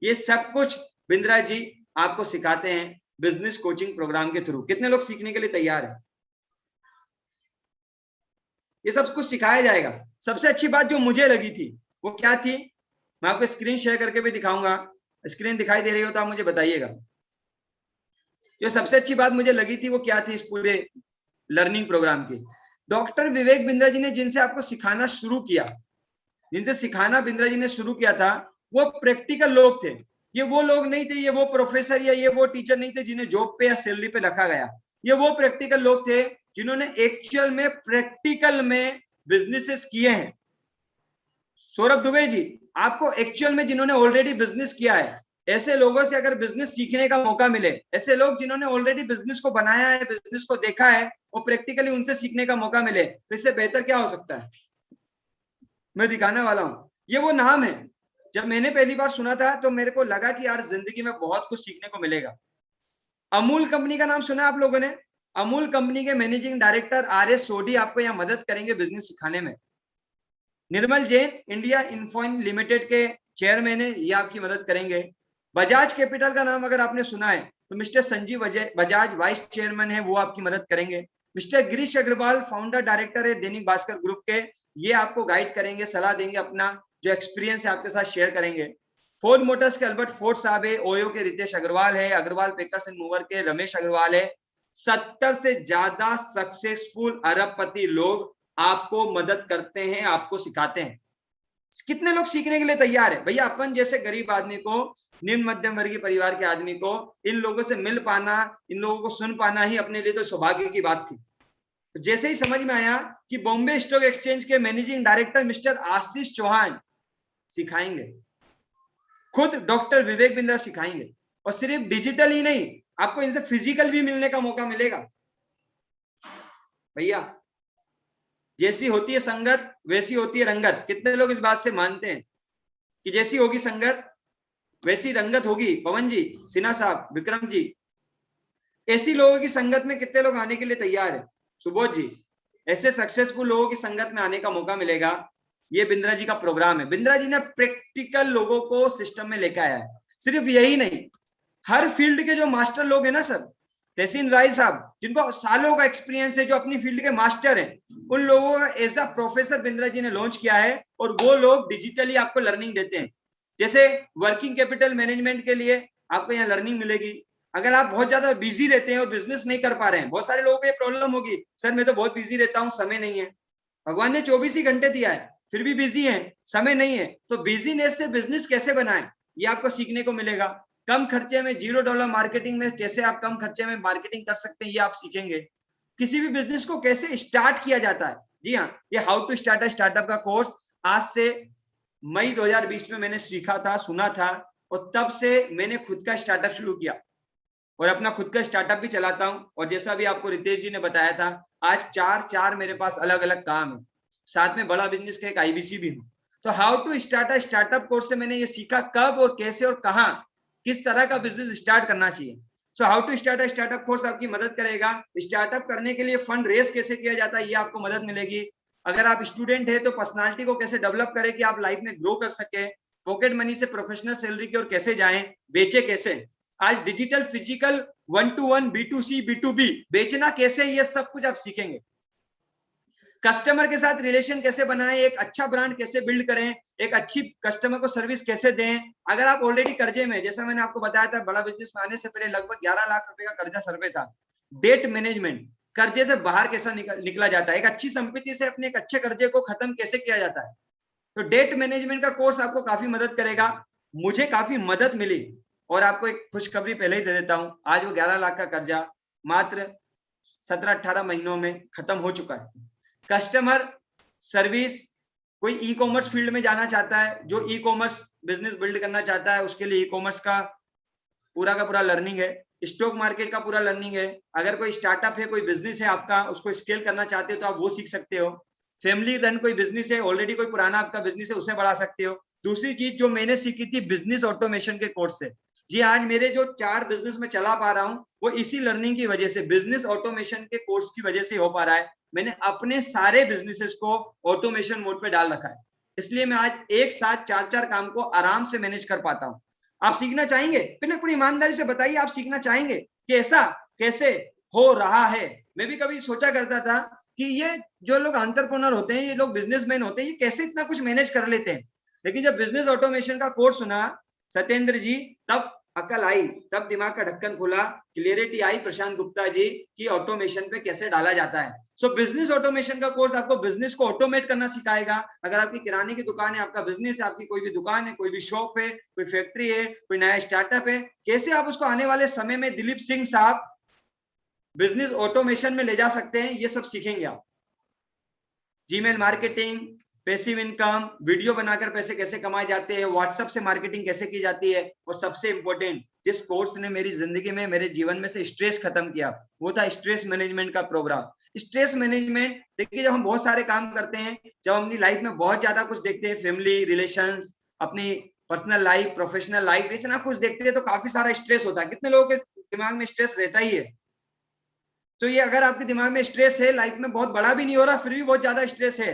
ये सब कुछ बिंद्रा जी आपको सिखाते हैं बिजनेस कोचिंग प्रोग्राम के थ्रू। कितने लोग सीखने के लिए तैयार हैं? ये सब कुछ सिखाया जाएगा। सबसे अच्छी बात जो मुझे लगी थी वो क्या थी, मैं आपको स्क्रीन शेयर करके भी दिखाऊंगा। स्क्रीन दिखाई दे रही हो तो आप मुझे बताइएगा। जो सबसे अच्छी बात मुझे लगी थी वो क्या थी इस पूरे लर्निंग प्रोग्राम की? डॉक्टर विवेक बिंद्रा जी ने जिनसे आपको सिखाना शुरू किया, जिनसे सिखाना बिंद्रा जी ने शुरू किया था, वो प्रैक्टिकल लोग थे। ये वो लोग नहीं थे, ये वो प्रोफेसर या ये वो टीचर नहीं थे जिन्हें जॉब पे या सैलरी पे रखा गया। ये वो प्रैक्टिकल लोग थे जिन्होंने एक्चुअल में, प्रैक्टिकल में बिजनेसेस किए हैं। सौरभ दुबे जी, आपको एक्चुअल में जिन्होंने ऑलरेडी बिजनेस किया है, ऐसे लोगों से अगर बिजनेस सीखने का मौका मिले, ऐसे लोग जिन्होंने ऑलरेडी बिजनेस को बनाया है, बिजनेस को देखा है, और प्रैक्टिकली उनसे सीखने का मौका मिले, तो इससे बेहतर क्या हो सकता है? मैं दिखाने वाला हूं। ये वो नाम है। जब मैंने पहली बार सुना था तो मेरे को लगा कि यार जिंदगी में बहुत कुछ सीखने को मिलेगा। अमूल कंपनी का नाम सुना आप लोगों ने? अमूल कंपनी के मैनेजिंग डायरेक्टर RS सोडी आपको यहाँ मदद करेंगे बिजनेस सिखाने में। निर्मल जैन, इंडिया इन्फोइन लिमिटेड के चेयरमैन है, ये आपकी मदद करेंगे। बजाज कैपिटल का नाम अगर आपने सुना है तो mister Sanjeev Bajaj vice chairman है, वो आपकी मदद करेंगे। Mister Girish Agarwal founder director है दैनिक भास्कर ग्रुप के, ये आपको गाइड करेंगे, सलाह देंगे, अपना जो एक्सपीरियंस है आपके साथ शेयर करेंगे। फोर्ड मोटर्स के अल्बर्ट फोर्ड साहब है, ओयो के रितेश अग्रवाल है, अग्रवाल पैकर्स एंड मूवर के रमेश अग्रवाल है। 70 से ज्यादा सक्सेसफुल अरबपति लोग आपको मदद करते हैं, आपको सिखाते हैं। कितने लोग सीखने के लिए तैयार है? भैया अपन जैसे गरीब आदमी को, निम्न मध्यम वर्गीय परिवार के आदमी को इन लोगों से मिल पाना, इन लोगों को सुन पाना ही अपने लिए तो सौभाग्य की बात थी। तो जैसे ही समझ में आया कि बॉम्बे स्टॉक एक्सचेंज के managing director mister Ashish Chauhan सिखाएंगे, खुद डॉक्टर विवेक बिंद्रा सिखाएंगे, और सिर्फ डिजिटल ही नहीं, आपको इनसे फिजिकल भी मिलने का मौका मिलेगा। भैया जैसी होती है संगत वैसी होती है रंगत। कितने लोग इस बात से मानते हैं कि जैसी होगी संगत वैसी रंगत होगी? पवन जी, सिन्हा साहब, विक्रम जी, ऐसी लोगों की संगत में कितने लोग आने के लिए तैयार है? सुबोध जी, ऐसे सक्सेसफुल लोगों की संगत में आने का मौका मिलेगा। ये बिंद्रा जी का प्रोग्राम है। बिंद्रा जी ने प्रैक्टिकल लोगों को सिस्टम में लेकर आया है। सिर्फ यही नहीं, हर फील्ड के जो मास्टर लोग हैं ना सर, तहसीन राय साहब, जिनको सालों का एक्सपीरियंस है, जो अपनी फील्ड के मास्टर हैं, उन लोगों का as a professor Bindra ji ने लॉन्च किया है, और वो लोग डिजिटली आपको लर्निंग देते हैं। जैसे वर्किंग कैपिटल मैनेजमेंट के लिए आपको यहाँ लर्निंग मिलेगी। अगर आप बहुत ज्यादा बिजी रहते हैं और बिजनेस नहीं कर पा रहे हैं, बहुत सारे लोगों को ये प्रॉब्लम होगी, सर मैं तो बहुत बिजी रहता हूँ, समय नहीं है। भगवान ने 24 ही घंटे दिया है, फिर भी बिजी है, समय नहीं है। तो बिजीनेस से बिजनेस कैसे बनाएं, ये आपको सीखने को मिलेगा। कम खर्चे में $0 मार्केटिंग में कैसे आप कम खर्चे में मार्केटिंग कर सकते हैं, ये आप सीखेंगे। किसी भी बिजनेस को कैसे स्टार्ट किया जाता है, जी हाँ, ये how to start a startup का कोर्स आज से मई 2020 में मैंने सीखा था, सुना था, और तब से मैंने खुद का स्टार्टअप शुरू किया और अपना खुद का स्टार्टअप भी चलाता हूं। और जैसा भी आपको रितेश जी ने बताया था, आज चार मेरे पास अलग अलग काम है, साथ में बड़ा बिजनेस का एक आईबीसी भी हूँ। तो how to start a startup course से मैंने ये सीखा कब और कैसे और कहाँ किस तरह का बिजनेस स्टार्ट करना चाहिए। So how to start a startup course आपकी मदद करेगा। स्टार्टअप करने के लिए फंड रेस कैसे किया जाता है, ये आपको मदद मिलेगी। अगर आप स्टूडेंट है तो पर्सनालिटी को कैसे डेवलप करें कि आप लाइफ में ग्रो कर सके, पॉकेट मनी से प्रोफेशनल सैलरी की ओर कैसे जाएं, बेचे कैसे। आज digital physical 1-to-1 B2C B2B बेचना कैसे, ये सब कुछ आप सीखेंगे। कस्टमर के साथ रिलेशन कैसे बनाएं, एक अच्छा ब्रांड कैसे बिल्ड करें, एक अच्छी कस्टमर को सर्विस कैसे दें। अगर आप ऑलरेडी कर्जे में, जैसा मैंने आपको बताया था, बड़ा बिजनेस में आने से पहले लगभग 11 लाख रुपए का कर्जा सर पे था। डेट मैनेजमेंट, कर्जे से बाहर कैसा निकला जाता है, एक अच्छी संपत्ति से अपने एक अच्छे कर्जे को खत्म कैसे किया जाता है। तो डेट मैनेजमेंट का कोर्स आपको काफी मदद करेगा। मुझे काफी मदद मिली, और आपको एक खुशखबरी पहले ही दे देता हूं, आज वो 11 लाख का कर्जा मात्र 17-18 महीनों में खत्म हो चुका है। कस्टमर सर्विस, कोई ई कॉमर्स फील्ड में जाना चाहता है, जो ई कॉमर्स बिजनेस बिल्ड करना चाहता है, उसके लिए ई कॉमर्स का पूरा लर्निंग है। स्टॉक मार्केट का पूरा लर्निंग है। अगर कोई स्टार्टअप है, कोई बिजनेस है आपका, उसको स्केल करना चाहते हो तो आप वो सीख सकते हो। फैमिली रन कोई बिजनेस है, ऑलरेडी कोई पुराना आपका बिजनेस है, उसे बढ़ा सकते हो। दूसरी चीज जो मैंने सीखी थी बिजनेस ऑटोमेशन के कोर्स से, जी आज मेरे जो 4 बिजनेस में चला पा रहा हूँ वो इसी लर्निंग की वजह से, बिजनेस ऑटोमेशन के कोर्स की वजह से हो पा रहा है। मैंने अपने सारे बिजनेसेस को ऑटोमेशन मोड पे डाल रखा है, इसलिए मैं आज एक साथ 4 काम को आराम से मैनेज कर पाता हूँ। आप सीखना चाहेंगे? पहले पूरी ईमानदारी से बताइए, आप सीखना चाहेंगे कि ऐसा कैसे हो रहा है? मैं भी कभी सोचा करता था कि ये जो लोग एंटरप्रेन्योर होते हैं, ये लोग बिजनेसमैन होते हैं, ये कैसे इतना कुछ मैनेज कर लेते हैं। लेकिन जब बिजनेस ऑटोमेशन का कोर्स सुना सत्येंद्र जी, तब अकल आई, तब दिमाग का ढक्कन खुला, क्लियरिटी आई प्रशांत गुप्ता जी की ऑटोमेशन पे कैसे डाला जाता है। सो बिजनेस ऑटोमेशन का कोर्स आपको बिजनेस को ऑटोमेट करना सिखाएगा। अगर आपकी किराने की दुकान है, आपका बिजनेस है, आपकी कोई भी दुकान है, कोई भी शॉप है, कोई फैक्ट्री है, कोई नया स्टार्टअप है, कैसे आप उसको आने वाले समय में दिलीप सिंह साहब बिजनेस ऑटोमेशन में ले जा सकते हैं, ये सब सीखेंगे आप। Gmail marketing, passive income, video बनाकर पैसे कैसे कमाए जाते हैं, व्हाट्सएप से मार्केटिंग कैसे की जाती है, और सबसे इंपॉर्टेंट जिस कोर्स ने मेरी जिंदगी में, मेरे जीवन में से स्ट्रेस खत्म किया, वो था स्ट्रेस मैनेजमेंट का प्रोग्राम। स्ट्रेस मैनेजमेंट, देखिए जब हम बहुत सारे काम करते हैं, जब हम अपनी लाइफ में बहुत ज्यादा कुछ देखते हैं, फैमिली रिलेशंस, अपनी पर्सनल लाइफ, प्रोफेशनल लाइफ, इतना कुछ देखते हैं तो काफी सारा स्ट्रेस होता है। कितने लोगों के दिमाग में स्ट्रेस रहता ही है? तो ये अगर आपके दिमाग में स्ट्रेस है, लाइफ में बहुत बड़ा भी नहीं हो रहा, फिर भी बहुत ज्यादा स्ट्रेस है,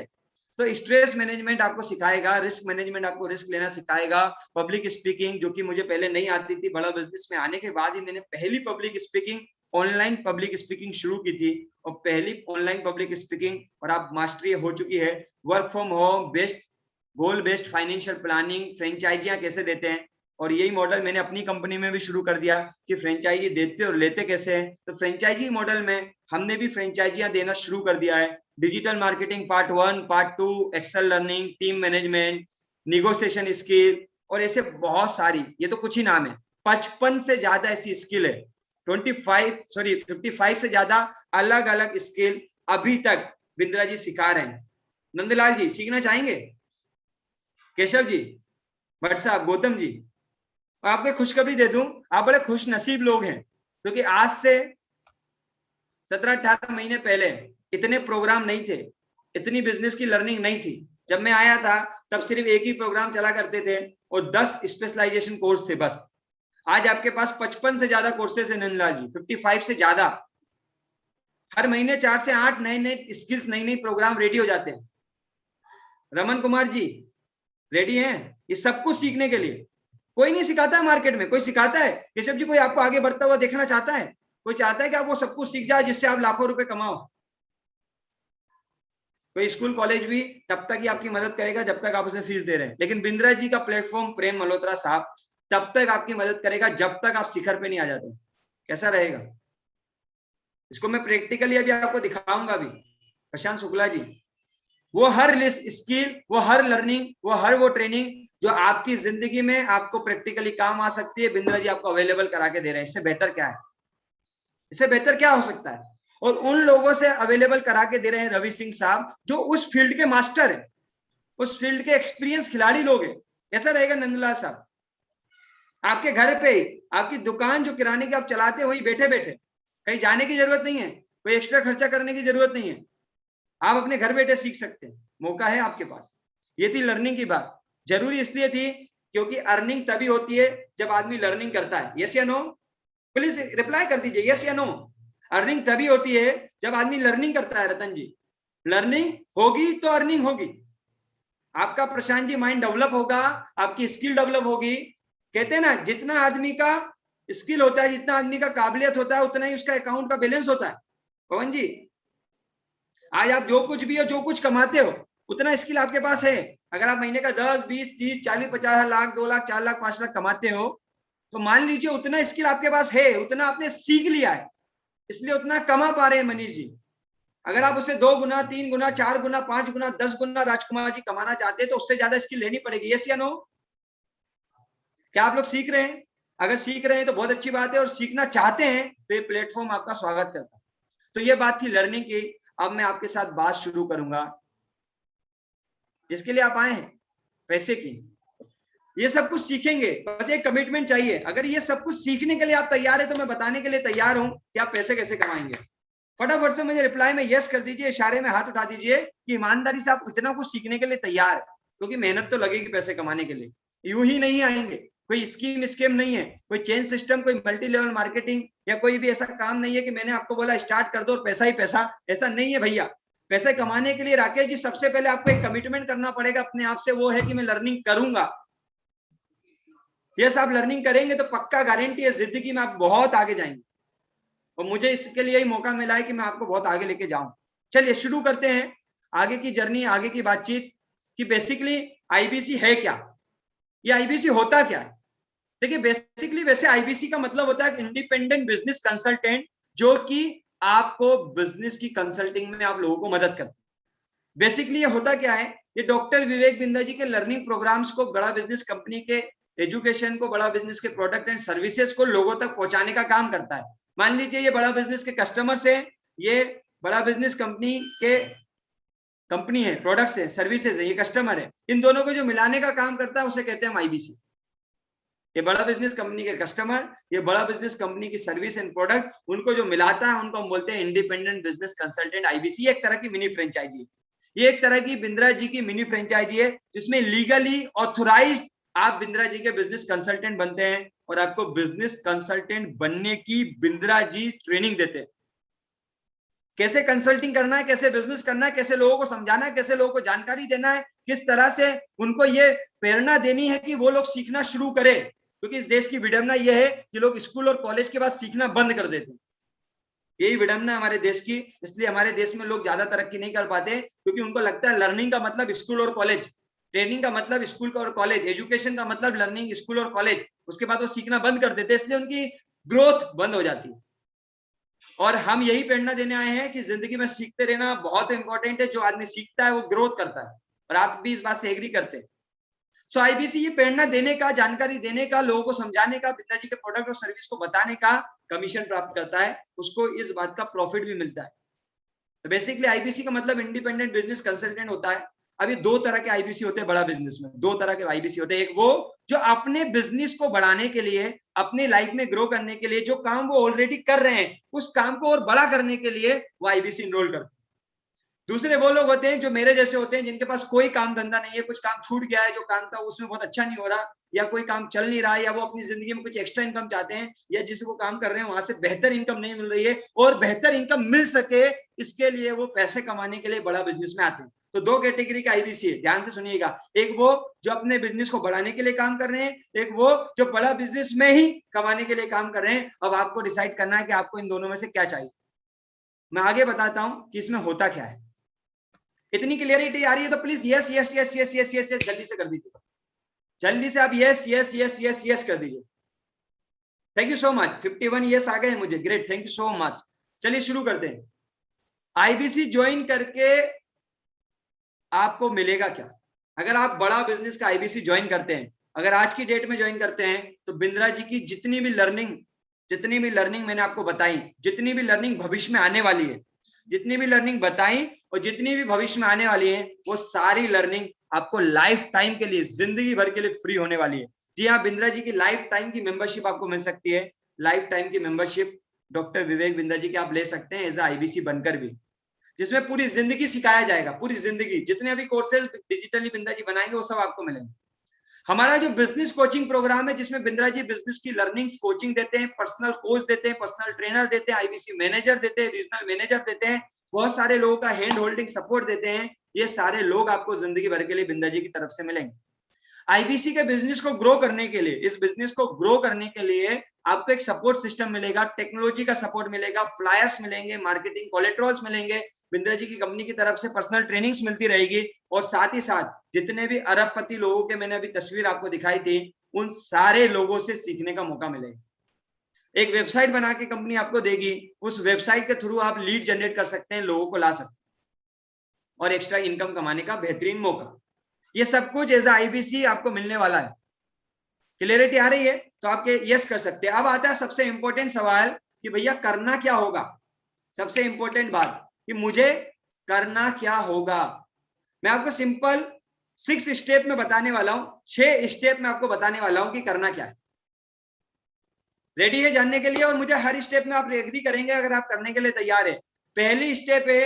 तो स्ट्रेस मैनेजमेंट आपको सिखाएगा। रिस्क मैनेजमेंट, आपको रिस्क लेना सिखाएगा। पब्लिक स्पीकिंग, जो कि मुझे पहले नहीं आती थी, बड़ा बिजनेस में आने के बाद ही मैंने पहली public speaking, online public speaking शुरू की थी, और पहली ऑनलाइन पब्लिक स्पीकिंग और आप मास्टरी हो चुकी है। Work from home, best goal based financial planning, फ्रेंचाइजियां कैसे देते हैं, और यही मॉडल मैंने अपनी कंपनी में भी शुरू कर दिया कि फ्रेंचाइजी देते और लेते कैसे हैं। तो फ्रेंचाइजी मॉडल में हमने भी फ्रेंचाइजियां देना शुरू कर दिया है। Digital marketing part 1, part 2, Excel learning, team management, negotiation skill, और ऐसे बहुत सारी, ये तो कुछ ही नाम है, 55 से ज्यादा ऐसी स्किल है, 55 से ज्यादा अलग अलग स्किल अभी तक बिंद्रा जी सिखा रहे हैं। नंदलाल जी सीखना चाहेंगे? केशव जी, भट्ट साहब, गौतम जी, आपको खुशखबरी दे दूं, आप बड़े खुश नसीब लोग हैं, क्योंकि आज से 17-18 महीने पहले इतने प्रोग्राम नहीं थे, इतनी बिजनेस की लर्निंग नहीं थी। जब मैं आया था तब सिर्फ एक ही प्रोग्राम चला करते थे और 10 स्पेशलाइजेशन कोर्स थे बस। आज आपके पास 55 से ज्यादा कोर्सेज है नंदलाल जी, 55 से ज्यादा। हर महीने 4 से 8 नए नए स्किल्स, नई नई प्रोग्राम रेडी हो जाते हैं। रमन कुमार जी रेडी हैं ये सब कुछ सीखने के लिए? कोई नहीं सिखाता है मार्केट में, कोई सिखाता है? केशव जी, कोई आपको आगे बढ़ता हुआ देखना चाहता है? कोई चाहता है कि आप वो सब कुछ सीख जाए जिससे आप लाखों रुपए कमाओ? कोई स्कूल कॉलेज भी तब तक ही आपकी मदद करेगा जब तक आप उसे फीस दे रहे हैं, लेकिन बिंद्रा जी का प्लेटफॉर्म, प्रेम मल्होत्रा साहब, तब तक आपकी मदद करेगा जब तक आप शिखर पे नहीं आ जाते। कैसा रहेगा? इसको मैं प्रैक्टिकली अभी आपको दिखाऊंगा भी। प्रशांत शुक्ला जी, वो हर स्किल, वो हर लर्निंग, वो हर वो ट्रेनिंग जो आपकी जिंदगी में आपको प्रैक्टिकली काम आ सकती है, बिंद्रा जी आपको अवेलेबल करा के दे रहे हैं। इससे बेहतर क्या है? इससे बेहतर क्या हो सकता है? और उन लोगों से अवेलेबल करा के दे रहे हैं रवि सिंह साहब, जो उस फील्ड के मास्टर हैं, उस फील्ड के एक्सपीरियंस खिलाड़ी लोग हैं। कैसा रहेगा नंदलाल साहब? आपके घर पे ही, आपकी दुकान जो किराने की आप चलाते हैं, वही बैठे बैठे, कहीं जाने की जरूरत नहीं है, कोई एक्स्ट्रा खर्चा करने की जरूरत नहीं है, आप अपने घर बैठे सीख सकते हैं। मौका है आपके पास। ये थी लर्निंग की बात। जरूरी इसलिए थी क्योंकि अर्निंग तभी होती है जब आदमी लर्निंग करता है। यस या नो? प्लीज रिप्लाई कर दीजिए, यस या नो। अर्निंग तभी होती है जब आदमी लर्निंग करता है। रतन जी, लर्निंग होगी तो अर्निंग होगी। आपका प्रशांत जी माइंड डेवलप होगा, आपकी स्किल डेवलप होगी। कहते हैं ना, जितना आदमी का स्किल होता है, जितना आदमी का काबिलियत होता है, उतना ही उसका अकाउंट का बैलेंस होता है। पवन जी, आज आप जो कुछ भी हो, जो कुछ कमाते हो, उतना स्किल आपके पास है। अगर आप महीने का 10, 20, 30, 40, 50 लाख, 2 लाख, 4 लाख, 5 लाख कमाते हो, तो मान लीजिए उतना स्किल आपके पास है, उतना आपने सीख लिया है, इसलिए उतना कमा पा रहे हैं मनीष जी। अगर आप उसे 2 गुना, 3 गुना, 4 गुना, 5 गुना, 10 गुना राजकुमार जी कमाना चाहते हैं, तो उससे ज्यादा स्किल लेनी पड़ेगी। यस या नो? क्या आप लोग सीख रहे हैं? अगर सीख रहे हैं तो बहुत अच्छी बात है, और सीखना चाहते हैं तो ये प्लेटफॉर्म आपका स्वागत करता है। तो ये बात थी लर्निंग की। अब मैं आपके साथ बात शुरू करूंगा जिसके लिए आप आए हैं, पैसे की। ये सब कुछ सीखेंगे, बस एक कमिटमेंट चाहिए। अगर ये सब कुछ सीखने के लिए आप तैयार है तो मैं बताने के लिए तैयार हूं कि आप पैसे कैसे कमाएंगे। फटाफट से मुझे रिप्लाई में यस कर दीजिए, इशारे में हाथ उठा दीजिए कि ईमानदारी से आप इतना कुछ सीखने के लिए तैयार है, क्योंकि मेहनत तो लगेगी पैसे कमाने के लिए। यूं ही नहीं आएंगे, कोई स्कीम नहीं है, कोई चेन सिस्टम, कोई मल्टी लेवल मार्केटिंग या कोई भी ऐसा काम नहीं है कि मैंने आपको बोला स्टार्ट कर दो और पैसा ही पैसा। ऐसा नहीं है भैया। पैसे कमाने के लिए राकेश जी सबसे पहले आपको एक कमिटमेंट करना पड़ेगा अपने आप से, वो है कि मैं लर्निंग करूंगा। यस, आप लर्निंग करेंगे तो पक्का गारंटी है जिंदगी में आप बहुत आगे जाएंगे, और मुझे इसके लिए ही मौका मिला है कि मैं आपको बहुत आगे लेके जाऊं। चलिए शुरू करते हैं आगे की जर्नी, आगे की बातचीत कि बेसिकली आईबीसी है क्या, ये आईबीसी होता क्या है। देखिए बेसिकली वैसे आईबीसी का मतलब होता है इंडिपेंडेंट बिजनेस कंसल्टेंट, जो कि आपको बिजनेस की कंसल्टिंग में आप लोगों को मदद करते हैं। बेसिकली ये होता क्या है, ये डॉक्टर विवेक बिंद्रा जी के लर्निंग प्रोग्राम्स को, बड़ा बिजनेस कंपनी के एजुकेशन को, बड़ा बिजनेस के प्रोडक्ट एंड सर्विसेज को लोगों तक पहुंचाने का काम करता है। मान लीजिए ये बड़ा बिजनेस के कस्टमर्स है, ये बड़ा बिजनेस कंपनी है, प्रोडक्ट्स है, सर्विसेज है, ये कस्टमर है। इन दोनों को जो मिलाने का काम करता है उसे कहते हैं हम आईबीसी। ये बड़ा बिजनेस कंपनी के कस्टमर, ये बड़ा बिजनेस कंपनी की सर्विस एंड प्रोडक्ट, उनको जो मिलाता है उनको हम बोलते हैं इंडिपेंडेंट बिजनेस कंसल्टेंट, आईबीसी। एक तरह की मिनी फ्रेंचाइजी है, ये एक तरह की बिंद्रा जी की मिनी फ्रेंचाइजी है, जिसमें लीगली ऑथोराइज्ड आप बिंद्रा जी के बिजनेस कंसल्टेंट बनते हैं, और आपको बिजनेस कंसल्टेंट बनने की बिंद्रा जी ट्रेनिंग देते हैं। कैसे कंसल्टिंग करना है, कैसे बिजनेस करना है, कैसे लोगों को समझाना है, कैसे लोगों को जानकारी देना है, किस तरह से उनको ये प्रेरणा देनी है कि वो लोग सीखना शुरू करें। क्योंकि इस देश की विडंबना यह है कि लोग स्कूल और कॉलेज के बाद सीखना बंद कर देते हैं। यही विडंबना है हमारे देश की। इसलिए हमारे देश में लोग ज्यादा तरक्की नहीं कर पाते, क्योंकि उनको लगता है लर्निंग का मतलब स्कूल और कॉलेज, ट्रेनिंग का मतलब स्कूल और कॉलेज, एजुकेशन का मतलब लर्निंग, स्कूल और कॉलेज, उसके बाद वो सीखना बंद कर देते हैं, इसलिए उनकी ग्रोथ बंद हो जाती है। और हम यही प्रेरणा देने आए हैं कि जिंदगी में सीखते रहना बहुत इंपॉर्टेंट है। जो आदमी सीखता है वो ग्रोथ करता है, और आप भी इस बात से एग्री करते हैं। सो आईबीसी ये प्रेरणा देने का, जानकारी देने का, लोगों को समझाने का, बिंद्रा जी के प्रोडक्ट और सर्विस को बताने का कमीशन प्राप्त करता है, उसको इस बात का प्रॉफिट भी मिलता है। तो बेसिकली आईबीसी का मतलब इंडिपेंडेंट बिजनेस कंसल्टेंट होता है। अभी दो तरह के आईबीसी होते हैं बड़ा बिजनेस में, दो तरह के आईबीसी होते हैं। एक वो जो अपने बिजनेस को बढ़ाने के लिए, अपनी लाइफ में ग्रो करने के लिए जो काम वो ऑलरेडी कर रहे हैं उस काम को और बड़ा करने के लिए वो आईबीसी इनरोल करते हैं। दूसरे वो लोग होते हैं जो मेरे जैसे होते हैं, जिनके पास कोई काम धंधा नहीं है, कुछ काम छूट गया है, जो काम था उसमें बहुत अच्छा नहीं हो रहा, या कोई काम चल नहीं रहा है, या वो अपनी जिंदगी में कुछ एक्स्ट्रा इनकम चाहते हैं, या जिस वो काम कर रहे हैं वहां से बेहतर इनकम नहीं मिल रही है और बेहतर इनकम मिल सके इसके लिए वो पैसे कमाने के लिए बड़ा बिजनेस में आते हैं। तो दो कैटेगरी का आईबीसी है, ध्यान से सुनिएगा। एक वो जो अपने बिजनेस को बढ़ाने के लिए काम कर रहे हैं, एक वो जो बड़ा बिजनेस में ही कमाने के लिए काम कर रहे हैं। अब आपको डिसाइड करना है कि आपको इन दोनों में से क्या चाहिए। मैं आगे बताता हूं कि इसमें होता क्या है। इतनी क्लियरिटी आ रही है तो please yes yes yes yes yes yes yes जल्दी से कर दीजिए, जल्दी से आप yes yes yes yes yes कर दीजिए। Thank you so much, 51 yes आ गए मुझे, great, thank you so much. चलिए शुरू करते हैं। आईबीसी ज्वाइन करके आपको मिलेगा क्या? अगर आप बड़ा बिजनेस का आईबीसी ज्वाइन करते हैं, अगर आज की डेट में ज्वाइन करते हैं, तो बिंद्रा जी की जितनी भी लर्निंग मैंने आपको बताई, जितनी भी लर्निंग भविष्य में आने वाली है, जितनी भी लर्निंग बताई और जितनी भी भविष्य में आने वाली है, वो सारी लर्निंग आपको लाइफ टाइम के लिए, जिंदगी भर के लिए फ्री होने वाली है। जी हाँ, बिंद्रा जी की लाइफ टाइम की मेंबरशिप आपको मिल सकती है। लाइफ टाइम की मेंबरशिप डॉक्टर विवेक बिंद्रा जी की आप ले सकते हैं एज आईबीसी बनकर भी, जिसमें पूरी जिंदगी सिखाया जाएगा, पूरी जिंदगी। जितने अभी कोर्सेज डिजिटली बिंद्रा जी बनाएंगे वो सब आपको मिलेंगे। हमारा जो बिजनेस कोचिंग प्रोग्राम है, जिसमें बिंद्रा जी बिजनेस की लर्निंग्स कोचिंग देते हैं, पर्सनल कोच देते हैं, पर्सनल ट्रेनर देते हैं, आईबीसी मैनेजर देते हैं, रीजनल मैनेजर देते हैं, बहुत सारे लोगों का हैंड होल्डिंग सपोर्ट देते हैं। ये सारे लोग आपको जिंदगी भर के लिए बिंद्रा जी की तरफ से मिलेंगे। आईबीसी के बिजनेस को ग्रो करने के लिए, इस बिजनेस को ग्रो करने के लिए आपको एक सपोर्ट सिस्टम मिलेगा, टेक्नोलॉजी का सपोर्ट मिलेगा, फ्लायर्स मिलेंगे, मार्केटिंग कोलेट्रल्स मिलेंगे, बिंद्रा जी की कंपनी की तरफ से पर्सनल ट्रेनिंग्स मिलती रहेगी, और साथ ही साथ जितने भी अरबपति लोगों के मैंने अभी तस्वीर आपको दिखाई थी, उन सारे लोगों से सीखने का मौका मिलेगा। एक वेबसाइट बना के कंपनी आपको देगी, उस वेबसाइट के थ्रू आप लीड जनरेट कर सकते हैं, लोगों को ला सकते हैं, और एक्स्ट्रा इनकम कमाने का बेहतरीन मौका। ये सब कुछ एज आईबीसी आपको मिलने वाला है। क्लियरिटी आ रही है तो आपके यस कर सकते हैं। अब आता है सबसे इंपॉर्टेंट सवाल कि भैया करना क्या होगा। सबसे इंपॉर्टेंट बात कि मुझे करना क्या होगा। मैं आपको सिंपल 6 स्टेप में बताने वाला हूं, 6 स्टेप में आपको बताने वाला हूं कि करना क्या है। रेडी है जानने के लिए? और मुझे हर स्टेप में आप एग्री करेंगे अगर आप करने के लिए तैयार है। पहली स्टेप है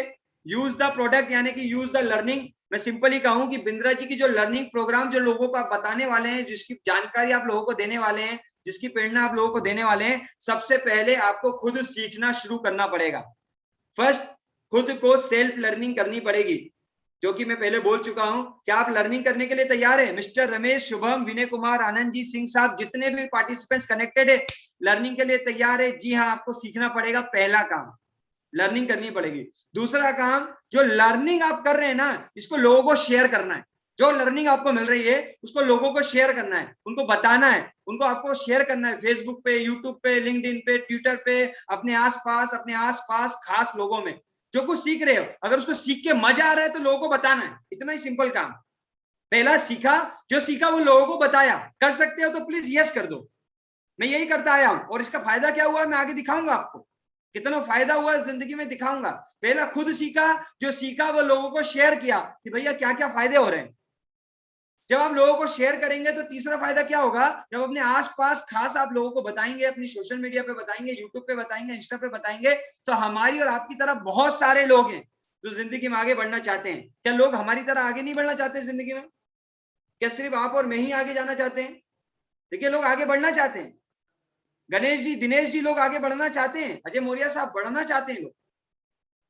यूज द प्रोडक्ट, यानी कि यूज द लर्निंग। मैं सिंपली कहूं कि बिंद्रा जी की जो लर्निंग प्रोग्राम जो लोगों को आप बताने वाले हैं, जिसकी जानकारी आप लोगों को देने वाले हैं, जिसकी प्रेरणा आप लोगों को देने वाले हैं, सबसे पहले आपको खुद सीखना शुरू करना पड़ेगा। फर्स्ट खुद को सेल्फ लर्निंग करनी पड़ेगी, जो कि मैं पहले बोल चुका हूं। क्या आप लर्निंग करने के लिए तैयार है? मिस्टर रमेश, शुभम, विनय कुमार, आनंद जी, सिंह साहब, जितने भी पार्टिसिपेंट्स कनेक्टेड है, लर्निंग के लिए तैयार है? जी हाँ, आपको सीखना पड़ेगा। पहला काम लर्निंग करनी पड़ेगी। दूसरा काम, जो लर्निंग आप कर रहे हैं ना, इसको लोगों को शेयर करना है। जो लर्निंग आपको मिल रही है उसको लोगों को शेयर करना है, उनको बताना है, उनको आपको शेयर करना है फेसबुक पे, यूट्यूब पे, लिंक्डइन पे, ट्विटर पे, अपने आसपास खास लोगों में जो कुछ सीख रहे हो। अगर उसको सीख के मजा आ रहा है तो लोगों को बताना है। इतना ही सिंपल काम। पहला सीखा, जो सीखा वो लोगों को बताया। कर सकते हो तो प्लीज यस कर दो। मैं यही करता आया हूं, और इसका फायदा क्या हुआ मैं आगे दिखाऊंगा आपको। कितना फायदा हुआ जिंदगी में दिखाऊंगा। पहला खुद सीखा, जो सीखा वो लोगों को शेयर किया कि भैया क्या क्या फायदे हो रहे हैं। जब आप लोगों को शेयर करेंगे तो तीसरा फायदा क्या होगा, जब अपने आसपास खास आप लोगों को बताएंगे, अपनी सोशल मीडिया पे बताएंगे, यूट्यूब पे बताएंगे, इंस्टा पे बताएंगे, तो हमारी और आपकी तरह बहुत सारे लोग हैं जो जिंदगी में आगे बढ़ना चाहते हैं। क्या लोग हमारी तरह आगे नहीं बढ़ना चाहते जिंदगी में? क्या सिर्फ आप और मैं ही आगे जाना चाहते हैं? देखिए, लोग आगे बढ़ना चाहते हैं। गणेश जी, दिनेश जी, लोग आगे बढ़ना चाहते हैं। अजय मौर्य साहब, बढ़ना चाहते हैं लोग।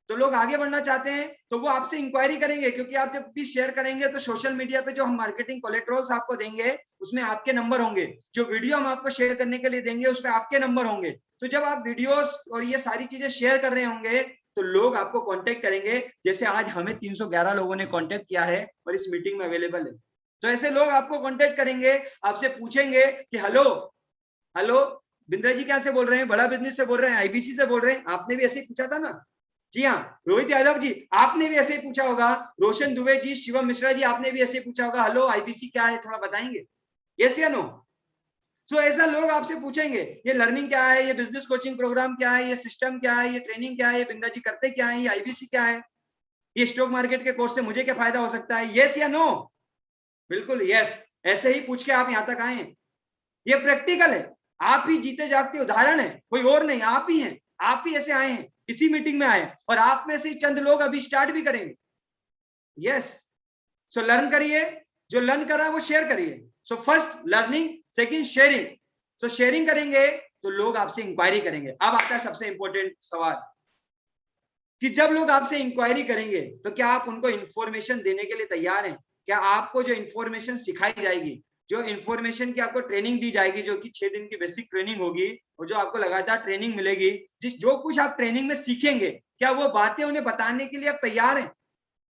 तो लोग आगे बढ़ना चाहते हैं तो वो आपसे इंक्वायरी करेंगे, क्योंकि आप जब भी शेयर करेंगे तो सोशल मीडिया पे जो हम मार्केटिंग कोलेट्रल्स आपको देंगे उसमें आपके नंबर होंगे। जो वीडियो हम आपको शेयर करने के लिए देंगे उस पर आपके नंबर होंगे। तो जब आप वीडियोस और ये सारी चीजें शेयर कर रहे होंगे तो लोग आपको कांटेक्ट करेंगे। जैसे आज हमें 311 लोगों ने कांटेक्ट किया है और इस मीटिंग में अवेलेबल है। तो ऐसे लोग आपको कांटेक्ट करेंगे, आपसे पूछेंगे कि हेलो बिंद्रा जी, क्या से बोल रहे हैं? बड़ा बिजनेस से बोल रहे हैं? आईबीसी से बोल रहे हैं? आपने भी ऐसे ही पूछा था ना? जी हाँ। रोहित यादव जी, आपने भी ऐसे ही पूछा होगा। रोशन दुबे जी, शिवम मिश्रा जी, आपने भी ऐसे ही पूछा होगा, हेलो आईबीसी क्या है, थोड़ा बताएंगे? यस या नो? सो ऐसा लोग आपसे पूछेंगे ये लर्निंग क्या है, ये बिजनेस कोचिंग प्रोग्राम क्या है, ये सिस्टम क्या है, ये ट्रेनिंग क्या है, ये बिंदा जी करते क्या है, ये आईबीसी क्या है, ये स्टॉक मार्केट के कोर्स से मुझे क्या फायदा हो सकता है, यस या नो? बिल्कुल यस। ऐसे ही पूछ के आप यहाँ तक आए हैं। ये प्रैक्टिकल है, आप ही जीते जागते उदाहरण है, कोई और नहीं, आप ही हैं। आप ही ऐसे आए हैं, इसी मीटिंग में आए, और आप में से चंद लोग अभी स्टार्ट भी करेंगे। यस, सो लर्न करिए, जो लर्न कर रहा है वो शेयर करिए। So first learning, second sharing. सो शेयरिंग करेंगे तो लोग आपसे इंक्वायरी करेंगे। अब आता है सबसे इंपॉर्टेंट सवाल कि जब लोग आपसे इंक्वायरी करेंगे तो क्या आप उनको इंफॉर्मेशन देने के लिए तैयार हैं? क्या आपको जो इंफॉर्मेशन सिखाई जाएगी, जो इंफॉर्मेशन की आपको ट्रेनिंग दी जाएगी, जो कि 6 दिन की बेसिक ट्रेनिंग होगी और जो आपको लगातार ट्रेनिंग मिलेगी, जो कुछ आप ट्रेनिंग में सीखेंगे, क्या वो बातें उन्हें बताने के लिए आप तैयार हैं?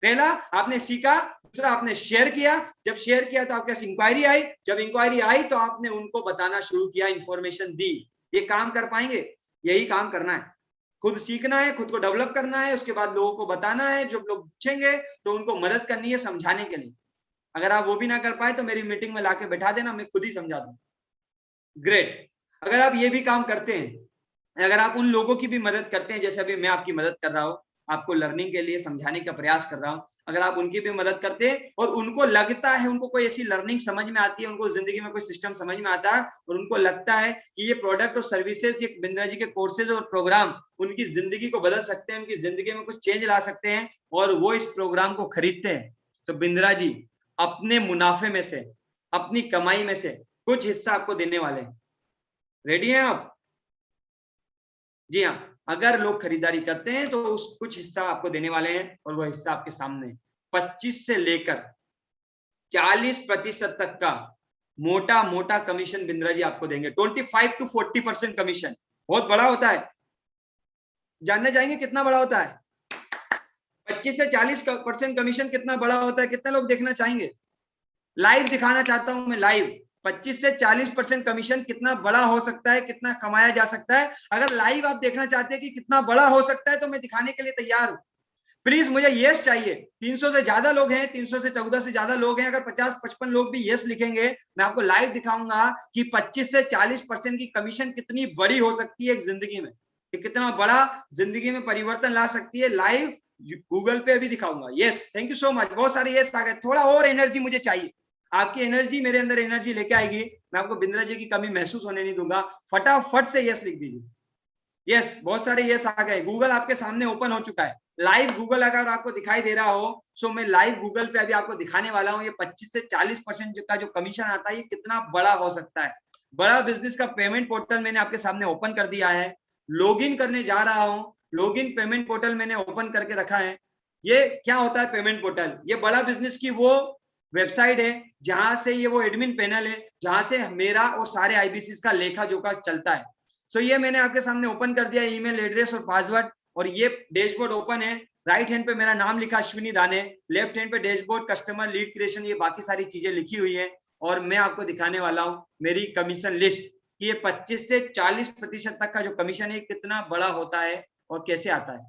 पहला आपने सीखा, दूसरा आपने शेयर किया, जब शेयर किया तो आपके पास इंक्वायरी आई, जब इंक्वायरी आई तो आपने उनको बताना शुरू किया, इंफॉर्मेशन दी। ये काम कर पाएंगे? यही काम करना है, खुद सीखना है, खुद को डेवलप करना है, उसके बाद लोगों को बताना है, जो लोग पूछेंगे तो उनको मदद करनी है समझाने के लिए। अगर आप वो भी ना कर पाए तो मेरी मीटिंग में लाके बैठा देना, मैं खुद ही समझा दूं। ग्रेट। अगर आप ये भी काम करते हैं, अगर आप उन लोगों की भी मदद करते हैं, जैसे अभी मैं आपकी मदद कर रहा हूं, आपको लर्निंग के लिए समझाने का प्रयास कर रहा हूं, अगर आप उनकी भी मदद करते हैं और उनको लगता है, उनको कोई ऐसी लर्निंग समझ में आती है, उनको जिंदगी में कोई सिस्टम समझ में आता है और उनको लगता है कि ये प्रोडक्ट और सर्विसेज, ये बिंद्रा जी के कोर्सेज और प्रोग्राम उनकी जिंदगी को बदल सकते हैं, उनकी जिंदगी में कुछ चेंज ला सकते हैं, और वो इस प्रोग्राम को खरीदते हैं, तो बिंद्रा जी अपने मुनाफे में से, अपनी कमाई में से कुछ हिस्सा आपको देने वाले हैं। रेडी हैं आप? जी हाँ, अगर लोग खरीदारी करते हैं तो उस कुछ हिस्सा आपको देने वाले हैं, और वो हिस्सा आपके सामने 25 से लेकर 40% तक का मोटा मोटा कमीशन बिंद्रा जी आपको देंगे। 25 to 40% कमीशन बहुत बड़ा होता है। जानना चाहेंगे कितना बड़ा होता है? 25 से 40% कमीशन कितना बड़ा होता है? कितने लोग देखना चाहेंगे? लाइव दिखाना चाहता हूं मैं, लाइव 25 से 40% कमीशन कितना बड़ा हो सकता है, कितना कमाया जा सकता है। अगर लाइव आप देखना चाहते हैं कि कितना बड़ा हो सकता है तो मैं दिखाने के लिए तैयार हूं। प्लीज मुझे यस चाहिए। 300 से ज्यादा लोग हैं, 300 से 14 से ज्यादा लोग हैं, अगर 50-55 लोग भी यस लिखेंगे, मैं आपको लाइव दिखाऊंगा कि 25 से 40% की कमीशन कितनी बड़ी हो सकती है एक जिंदगी में, कितना बड़ा जिंदगी में परिवर्तन ला सकती है। लाइव गूगल पे भी दिखाऊंगा। Yes, thank you so much, बहुत सारे यस आ गए। थोड़ा और एनर्जी मुझे चाहिए, आपकी एनर्जी मेरे अंदर एनर्जी लेके आएगी, मैं आपको बिंद्रा जी की कमी महसूस होने नहीं दूंगा। फटाफट से यस लिख दीजिए। यस, बहुत सारे यस आ गए। गूगल आपके सामने ओपन हो चुका है, लाइव गूगल अगर आपको दिखाई दे रहा हो, सो मैं लाइव गूगल पे अभी आपको दिखाने वाला हूं, ये 25 से 40% का जो कमीशन आता है, ये कितना बड़ा हो सकता है। बड़ा बिजनेस का पेमेंट पोर्टल मैंने आपके सामने ओपन कर दिया है, लॉगिन करने जा रहा हूं। लॉगिन पेमेंट पोर्टल मैंने ओपन करके रखा है। ये क्या होता है पेमेंट पोर्टल? ये बड़ा बिजनेस की वो वेबसाइट है जहां से, ये वो एडमिन पैनल है जहां से मेरा और सारे आईबीसी का लेखा जोखा चलता है। सो ये मैंने आपके सामने ओपन कर दिया, ईमेल एड्रेस और पासवर्ड, और ये डैशबोर्ड ओपन है। राइट हैंड पे मेरा नाम लिखा अश्विनी दाने, लेफ्ट हैंड पे डैशबोर्ड, कस्टमर, लीड क्रिएशन, ये बाकी सारी चीजें लिखी हुई है। और मैं आपको दिखाने वाला हूँ मेरी कमीशन लिस्ट कि ये 25 से 40% तक का जो कमीशन है कितना बड़ा होता है और कैसे आता है।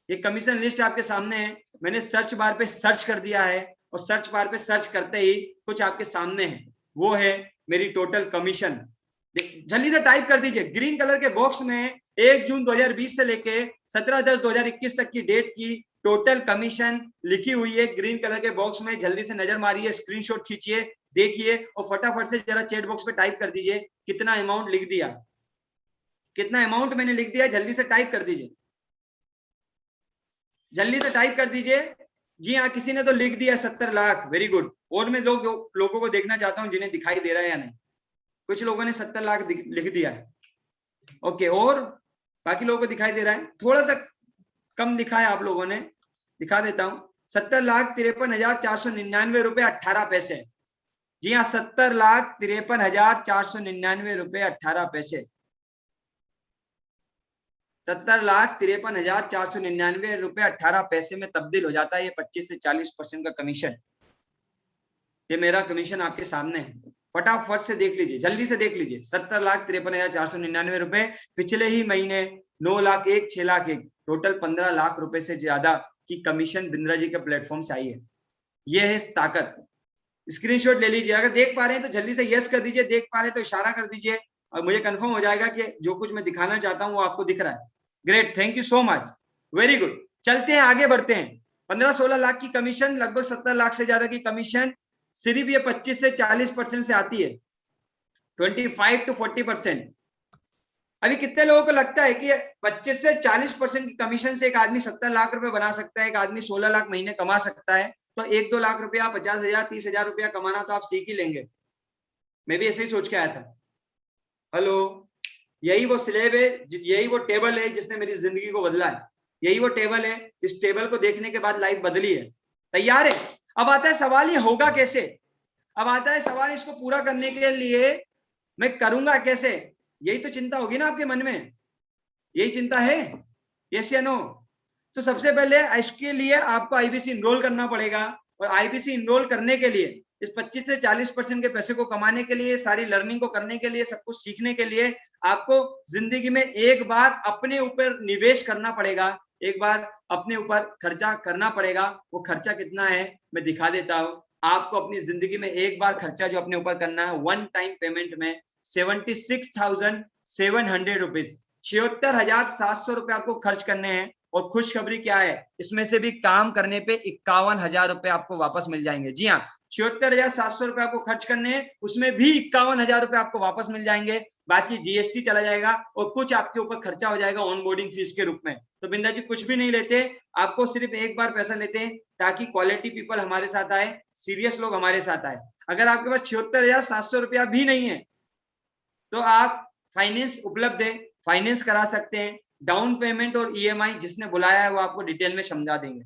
ये कमीशन लिस्ट आपके सामने है, मैंने सर्च बार पे सर्च कर दिया है, और सर्च बार पे सर्च करते ही कुछ आपके सामने है, वो है मेरी टोटल कमीशन। जल्दी से टाइप कर दीजिए, ग्रीन कलर के बॉक्स में 1 जून 2020 से लेके 17/10/2021 तक की डेट की टोटल कमीशन लिखी हुई है ग्रीन कलर के बॉक्स में। जल्दी से नजर मारिए, स्क्रीनशॉट खींचिए, देखिए, और फटाफट से जरा चैट बॉक्स पे टाइप कर दीजिए कितना अमाउंट लिख दिया, कितना अमाउंट मैंने लिख दिया। जल्दी से टाइप कर दीजिए, जल्दी से टाइप कर दीजिए। जी हाँ, किसी ने तो लिख दिया 70 लाख, वेरी गुड। और मैं लोगों को देखना चाहता हूं जिन्हें दिखाई दे रहा है या नहीं। कुछ लोगों ने 70 लाख लिख दिया है, ओके, और बाकी लोगों को दिखाई दे रहा है? थोड़ा सा कम लिखा है आप लोगों ने, दिखा देता हूं। 70,53,499 रुपए 18 पैसे। जी हाँ, 70,53,499 रुपए 18 पैसे। 70,53,499 रुपए 18 पैसे में तब्दील हो जाता है ये 25 से 40% का कमीशन। ये मेरा कमीशन आपके सामने है, फटाफट से देख लीजिए, जल्दी से देख लीजिए। 70,53,499 रुपए। पिछले ही महीने 9 लाख 1, 6 लाख 1, टोटल 15 लाख रुपए से ज्यादा की कमीशन बिंद्रा जी के प्लेटफॉर्म से आई है। ये है ताकत, स्क्रीनशॉट ले लीजिए, अगर देख पा रहे हैं तो जल्दी से यस कर दीजिए, देख पा रहे हैं तो इशारा कर दीजिए और मुझे कंफर्म हो जाएगा कि जो कुछ मैं दिखाना चाहता हूँ वो आपको दिख रहा है। Great, thank you so much, very good. चलते हैं आगे बढ़ते हैं। 15-16 लाख की कमीशन, लगभग 70 लाख से ज्यादा की कमीशन सिर्फ ये 25 से 40% से आती है, 25 to 40%। अभी कितने लोगों को लगता है कि 25 से 40% की कमीशन से एक आदमी 70 लाख रुपए बना सकता है, एक आदमी 16 लाख महीने कमा सकता है? तो 1-2 लाख रुपया, 50,000, 30,000 रुपया कमाना तो आप सीख ही लेंगे। मैं भी ऐसे ही सोच के आया था। हेलो, यही वो स्लेब है, यही वो टेबल है जिसने मेरी जिंदगी को बदला है, यही वो टेबल है जिस टेबल को देखने के बाद लाइफ बदली है। तैयार है? अब आता है सवाल, ये होगा कैसे? अब आता है सवाल, इसको पूरा करने के लिए मैं करूंगा कैसे? यही तो चिंता होगी ना आपके मन में, यही चिंता है, यस या नो? तो सबसे पहले इसके लिए आपको आईबीसी इनरोल करना पड़ेगा, और आईबीसी इनरोल करने के लिए, इस 25 से 40% के पैसे को कमाने के लिए, सारी लर्निंग को करने के लिए, सब कुछ सीखने के लिए आपको जिंदगी में एक बार अपने ऊपर निवेश करना पड़ेगा, एक बार अपने ऊपर खर्चा करना पड़ेगा। वो खर्चा कितना है मैं दिखा देता हूं आपको। अपनी जिंदगी में एक बार खर्चा जो अपने ऊपर करना है, वन टाइम पेमेंट में 76,700 रुपीज, 76,700 रुपए आपको खर्च करने हैं। और खुशखबरी क्या है, इसमें से भी काम करने पे 51,000 रुपए आपको वापस मिल जाएंगे। जी हाँ, 76,700 रुपए आपको खर्च करने हैं, उसमें भी 51,000 रुपए आपको वापस मिल जाएंगे। बाकी जीएसटी चला जाएगा और कुछ आपके ऊपर खर्चा हो जाएगा ऑनबोर्डिंग फीस के रूप में। तो बिंदा जी कुछ भी नहीं लेते, आपको सिर्फ एक बार पैसा लेते हैं ताकि क्वालिटी पीपल हमारे साथ आए, सीरियस लोग हमारे साथ आए। अगर आपके पास 76,700 रुपया भी नहीं है तो आप फाइनेंस उपलब्ध है, फाइनेंस करा सकते हैं। डाउन पेमेंट और ईएमआई जिसने बुलाया है वो आपको डिटेल में समझा देंगे।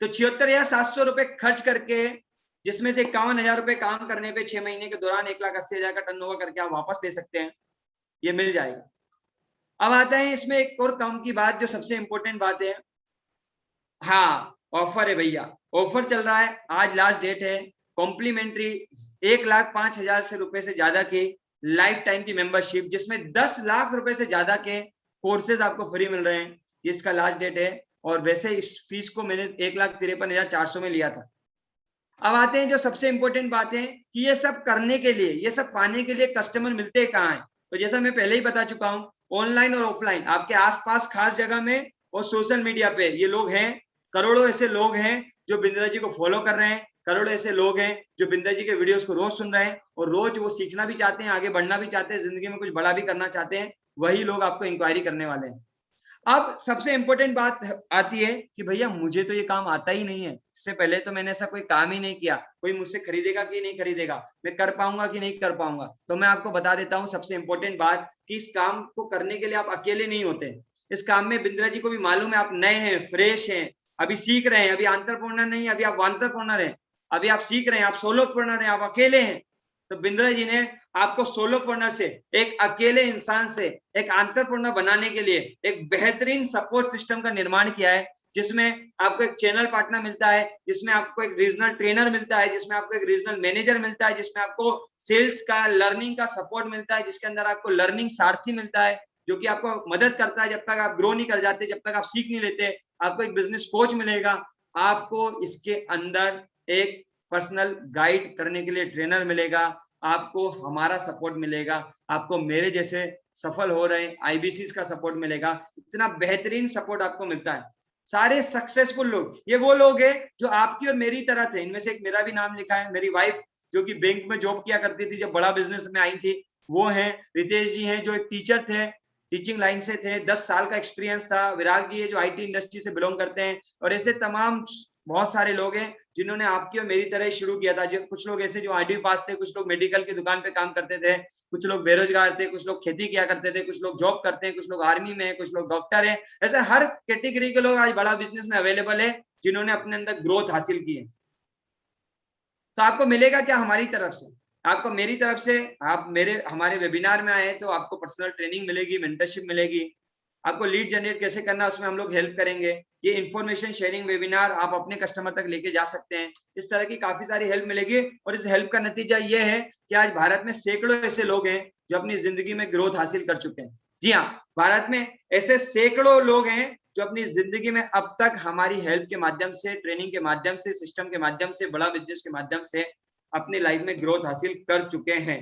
तो 76,700 रुपए खर्च करके, जिसमें से 51,000 रुपए काम करने पे 6 महीने के दौरान 1,80,000 का टर्नओवर करके आप वापस ले सकते हैं, ये मिल जाएगा। अब आता है इसमें एक और काम की बात जो सबसे इंपॉर्टेंट बात है। हाँ, ऑफर है भैया, ऑफर चल रहा है, आज लास्ट डेट है। कॉम्प्लीमेंट्री 1,05,000 से रुपए से ज्यादा की लाइफ टाइम की मेंबरशिप, जिसमें 10 लाख रुपए से ज्यादा के कोर्सेज आपको फ्री मिल रहे हैं, इसका लास्ट डेट है। और वैसे इस फीस को मैंने 1,53,400 में लिया था। अब आते हैं जो सबसे इंपॉर्टेंट बात है कि ये सब करने के लिए, ये सब पाने के लिए कस्टमर मिलते कहाँ हैं? तो जैसा मैं पहले ही बता चुका हूँ, ऑनलाइन और ऑफलाइन, आपके आसपास खास जगह में और सोशल मीडिया पे ये लोग हैं। करोड़ों ऐसे लोग हैं जो बिंद्रा जी को फॉलो कर रहे हैं, करोड़ों ऐसे लोग हैं जो बिंद्रा जी के वीडियोस को रोज सुन रहे हैं और रोज वो सीखना भी चाहते हैं, आगे बढ़ना भी चाहते हैं, जिंदगी में कुछ बड़ा भी करना चाहते हैं। वही लोग आपको इंक्वायरी करने वाले हैं। अब सबसे इंपॉर्टेंट बात आती है कि भैया मुझे तो ये काम आता ही नहीं है, इससे पहले तो मैंने ऐसा कोई काम ही नहीं किया, कोई मुझसे खरीदेगा कि नहीं खरीदेगा, मैं कर पाऊंगा कि नहीं कर पाऊंगा। तो मैं आपको बता देता हूँ सबसे इंपॉर्टेंट बात कि इस काम को करने के लिए आप अकेले नहीं होते। इस काम में बिंद्रा जी को भी मालूम है आप नए हैं, फ्रेश हैं, अभी सीख रहे हैं, अभी एंटरप्रेन्योर नहीं, अभी आप एंटरप्रेन्योर हैं, अभी आप सीख रहे हैं, आप सोलोप्रेन्योर हैं, आप अकेले हैं। तो बिंद्रा जी ने आपको सोलोप्रेन्योर से, एक अकेले इंसान से एक एंटरप्रेन्योर बनाने के लिए एक बेहतरीन सपोर्ट सिस्टम का निर्माण किया है, जिसमें आपको एक चैनल पार्टनर मिलता है, जिसमें आपको एक रीजनल ट्रेनर मिलता है, जिसमें आपको एक रीजनल मैनेजर मिलता है, जिसमें आपको सेल्स का, लर्निंग का सपोर्ट मिलता है, जिसके अंदर आपको लर्निंग सारथी मिलता है जो कि आपको मदद करता है जब तक आप ग्रो नहीं कर जाते, जब तक आप सीख नहीं लेते। आपको एक बिजनेस कोच मिलेगा, आपको इसके अंदर एक पर्सनल गाइड करने के लिए ट्रेनर मिलेगा, आपको हमारा सपोर्ट मिलेगा, आपको मेरे जैसे सफल हो रहे आईबीसीज का सपोर्ट मिलेगा। इतना बेहतरीन सपोर्ट आपको मिलता है। सारे सक्सेसफुल लोग ये वो लोग हैं जो आपकी और मेरी तरह थे। इनमें से एक मेरा भी नाम लिखा है, मेरी वाइफ जो कि बैंक में जॉब किया करती थी, जब बड़ा बिजनेस में आई थी, वो हैं। रितेश जी हैं जो एक टीचर थे, टीचिंग लाइन से थे, 10 साल का एक्सपीरियंस था। विराग जी है जो आईटी इंडस्ट्री से बिलोंग करते हैं। और ऐसे तमाम बहुत सारे लोग हैं जिन्होंने आपकी और मेरी तरह शुरू किया था। जो कुछ लोग ऐसे जो आईटी पास थे, कुछ लोग मेडिकल की दुकान पे काम करते थे, कुछ लोग बेरोजगार थे, कुछ लोग खेती किया करते थे, कुछ लोग जॉब करते हैं, कुछ लोग आर्मी में है, कुछ लोग डॉक्टर है। ऐसे हर कैटेगरी के लोग आज बड़ा बिजनेस में अवेलेबल है जिन्होंने अपने अंदर ग्रोथ हासिल की है। तो आपको मिलेगा क्या हमारी तरफ से? आपको मेरी तरफ से, आप हमारे वेबिनार में आए तो आपको पर्सनल ट्रेनिंग मिलेगी, मेंटरशिप मिलेगी। आपको लीड जनरेट कैसे करना उसमें हम लोग हेल्प करेंगे। ये इंफॉर्मेशन शेयरिंग वेबिनार आप अपने कस्टमर तक लेके जा सकते हैं। इस तरह की काफी सारी हेल्प मिलेगी। और इस हेल्प का नतीजा ये है कि आज भारत में सैकड़ों ऐसे लोग हैं जो अपनी जिंदगी में ग्रोथ हासिल कर चुके हैं। जी हाँ, भारत में ऐसे सैकड़ों लोग हैं जो अपनी जिंदगी में अब तक हमारी हेल्प के माध्यम से, ट्रेनिंग के माध्यम से, सिस्टम के माध्यम से, बड़ा बिजनेस के माध्यम से अपनी लाइफ में ग्रोथ हासिल कर चुके हैं।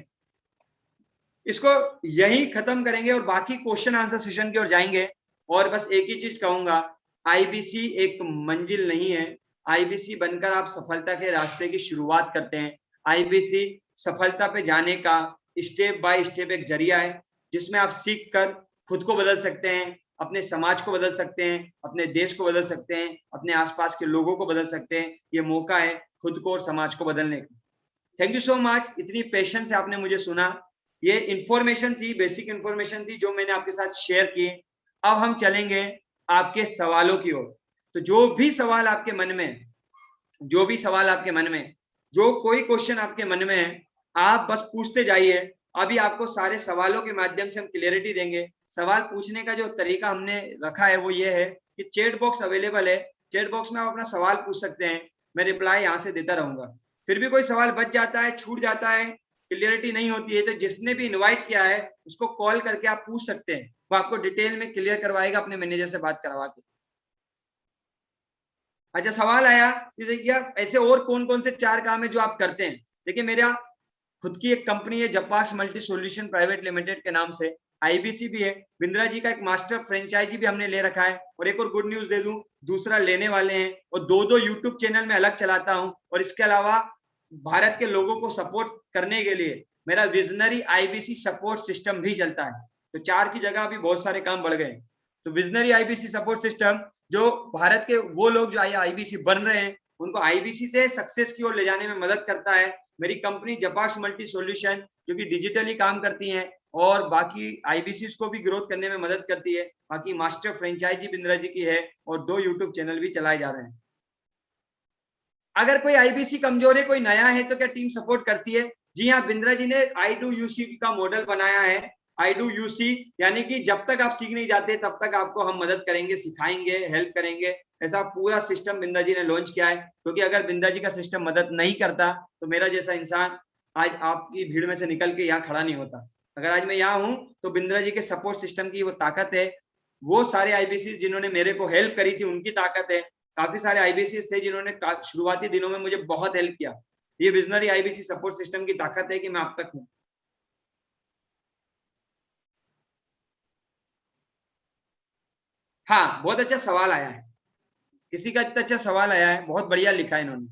इसको यही खत्म करेंगे और बाकी क्वेश्चन आंसर सेशन की ओर जाएंगे। और बस एक ही चीज कहूंगा, आईबीसी एक मंजिल नहीं है, आईबीसी बनकर आप सफलता के रास्ते की शुरुआत करते हैं। आईबीसी सफलता पे जाने का स्टेप बाय स्टेप एक जरिया है, जिसमें आप सीख कर खुद को बदल सकते हैं, अपने समाज को बदल सकते हैं, अपने देश को बदल सकते हैं, अपने आसपास के लोगों को बदल सकते हैं। ये मौका है खुद को और समाज को बदलने का। थैंक यू सो मच, इतनी पेशेंस से आपने मुझे सुना। ये इंफॉर्मेशन थी, बेसिक इंफॉर्मेशन थी जो मैंने आपके साथ शेयर की। अब हम चलेंगे आपके सवालों की ओर। तो जो भी सवाल आपके मन में, जो कोई क्वेश्चन आपके मन में है, आप बस पूछते जाइए। अभी आपको सारे सवालों के माध्यम से हम क्लियरिटी देंगे। सवाल पूछने का जो तरीका हमने रखा है वो ये है कि चैट बॉक्स अवेलेबल है, चैट बॉक्स में आप अपना सवाल पूछ सकते हैं, मैं रिप्लाई यहाँ से देता रहूंगा। फिर भी कोई सवाल बच जाता है, छूट जाता है, क्लियरिटी नहीं होती है, तो जिसने भी इनवाइट किया है उसको कॉल करके आप पूछ सकते हैं, वो आपको डिटेल में क्लियर करवाएगा अपने मैनेजर से बात करवा के। अच्छा, सवाल आया कि ऐसे और कौन कौन से 4 काम है जो आप करते हैं। देखिए, मेरा खुद की एक कंपनी है जपाक्स मल्टी सॉल्यूशन प्राइवेट लिमिटेड के नाम से, आईबीसी भी है, बिंद्रा जी का एक मास्टर फ्रेंचाइजी भी हमने ले रखा है। और एक और गुड न्यूज दे दूं, दूसरा लेने वाले हैं। और 2 यूट्यूब चैनल में अलग चलाता हूं। और इसके अलावा भारत के लोगों को सपोर्ट करने के लिए मेरा विजनरी आईबीसी सपोर्ट सिस्टम भी चलता है। तो 4 की जगह अभी बहुत सारे काम बढ़ गए। तो विजनरी आईबीसी सपोर्ट सिस्टम जो भारत के वो लोग जो आईबीसी बन रहे हैं उनको आईबीसी से सक्सेस की ओर ले जाने में मदद करता है। मेरी कंपनी जपाक्स मल्टी सॉल्यूशन जो कि डिजिटली काम करती है और बाकी आईबीसी को भी ग्रोथ करने में मदद करती है। बाकी मास्टर फ्रेंचाइजी बिंद्रा जी की है और 2 यूट्यूब चैनल भी चलाए जा रहे हैं। अगर कोई आईबीसी कमजोर है, कोई नया है, तो क्या टीम सपोर्ट करती है? जी हाँ, बिंद्रा जी ने आई डू यूसी का मॉडल बनाया है। आई डू यूसी यानी कि जब तक आप सीख नहीं जाते तब तक आपको हम मदद करेंगे, सिखाएंगे, हेल्प करेंगे। ऐसा पूरा सिस्टम बिंद्रा जी ने लॉन्च किया है, क्योंकि अगर बिंद्रा जी का सिस्टम मदद नहीं करता तो मेरा जैसा इंसान आज आपकी भीड़ में से निकल के यहाँ खड़ा नहीं होता। अगर आज मैं यहाँ हूँ तो बिंद्रा जी के सपोर्ट सिस्टम की वो ताकत है। वो सारे आईबीसी जिन्होंने मेरे को हेल्प करी थी उनकी ताकत है। काफी सारे आईबीसी थे जिन्होंने शुरुआती दिनों में मुझे बहुत हेल्प किया। ये विजनरी आईबीसी सपोर्ट सिस्टम की ताकत है कि मैं अब तक हूँ। हाँ, बहुत अच्छा सवाल आया है, किसी का इतना अच्छा सवाल आया है, बहुत बढ़िया लिखा है इन्होंने,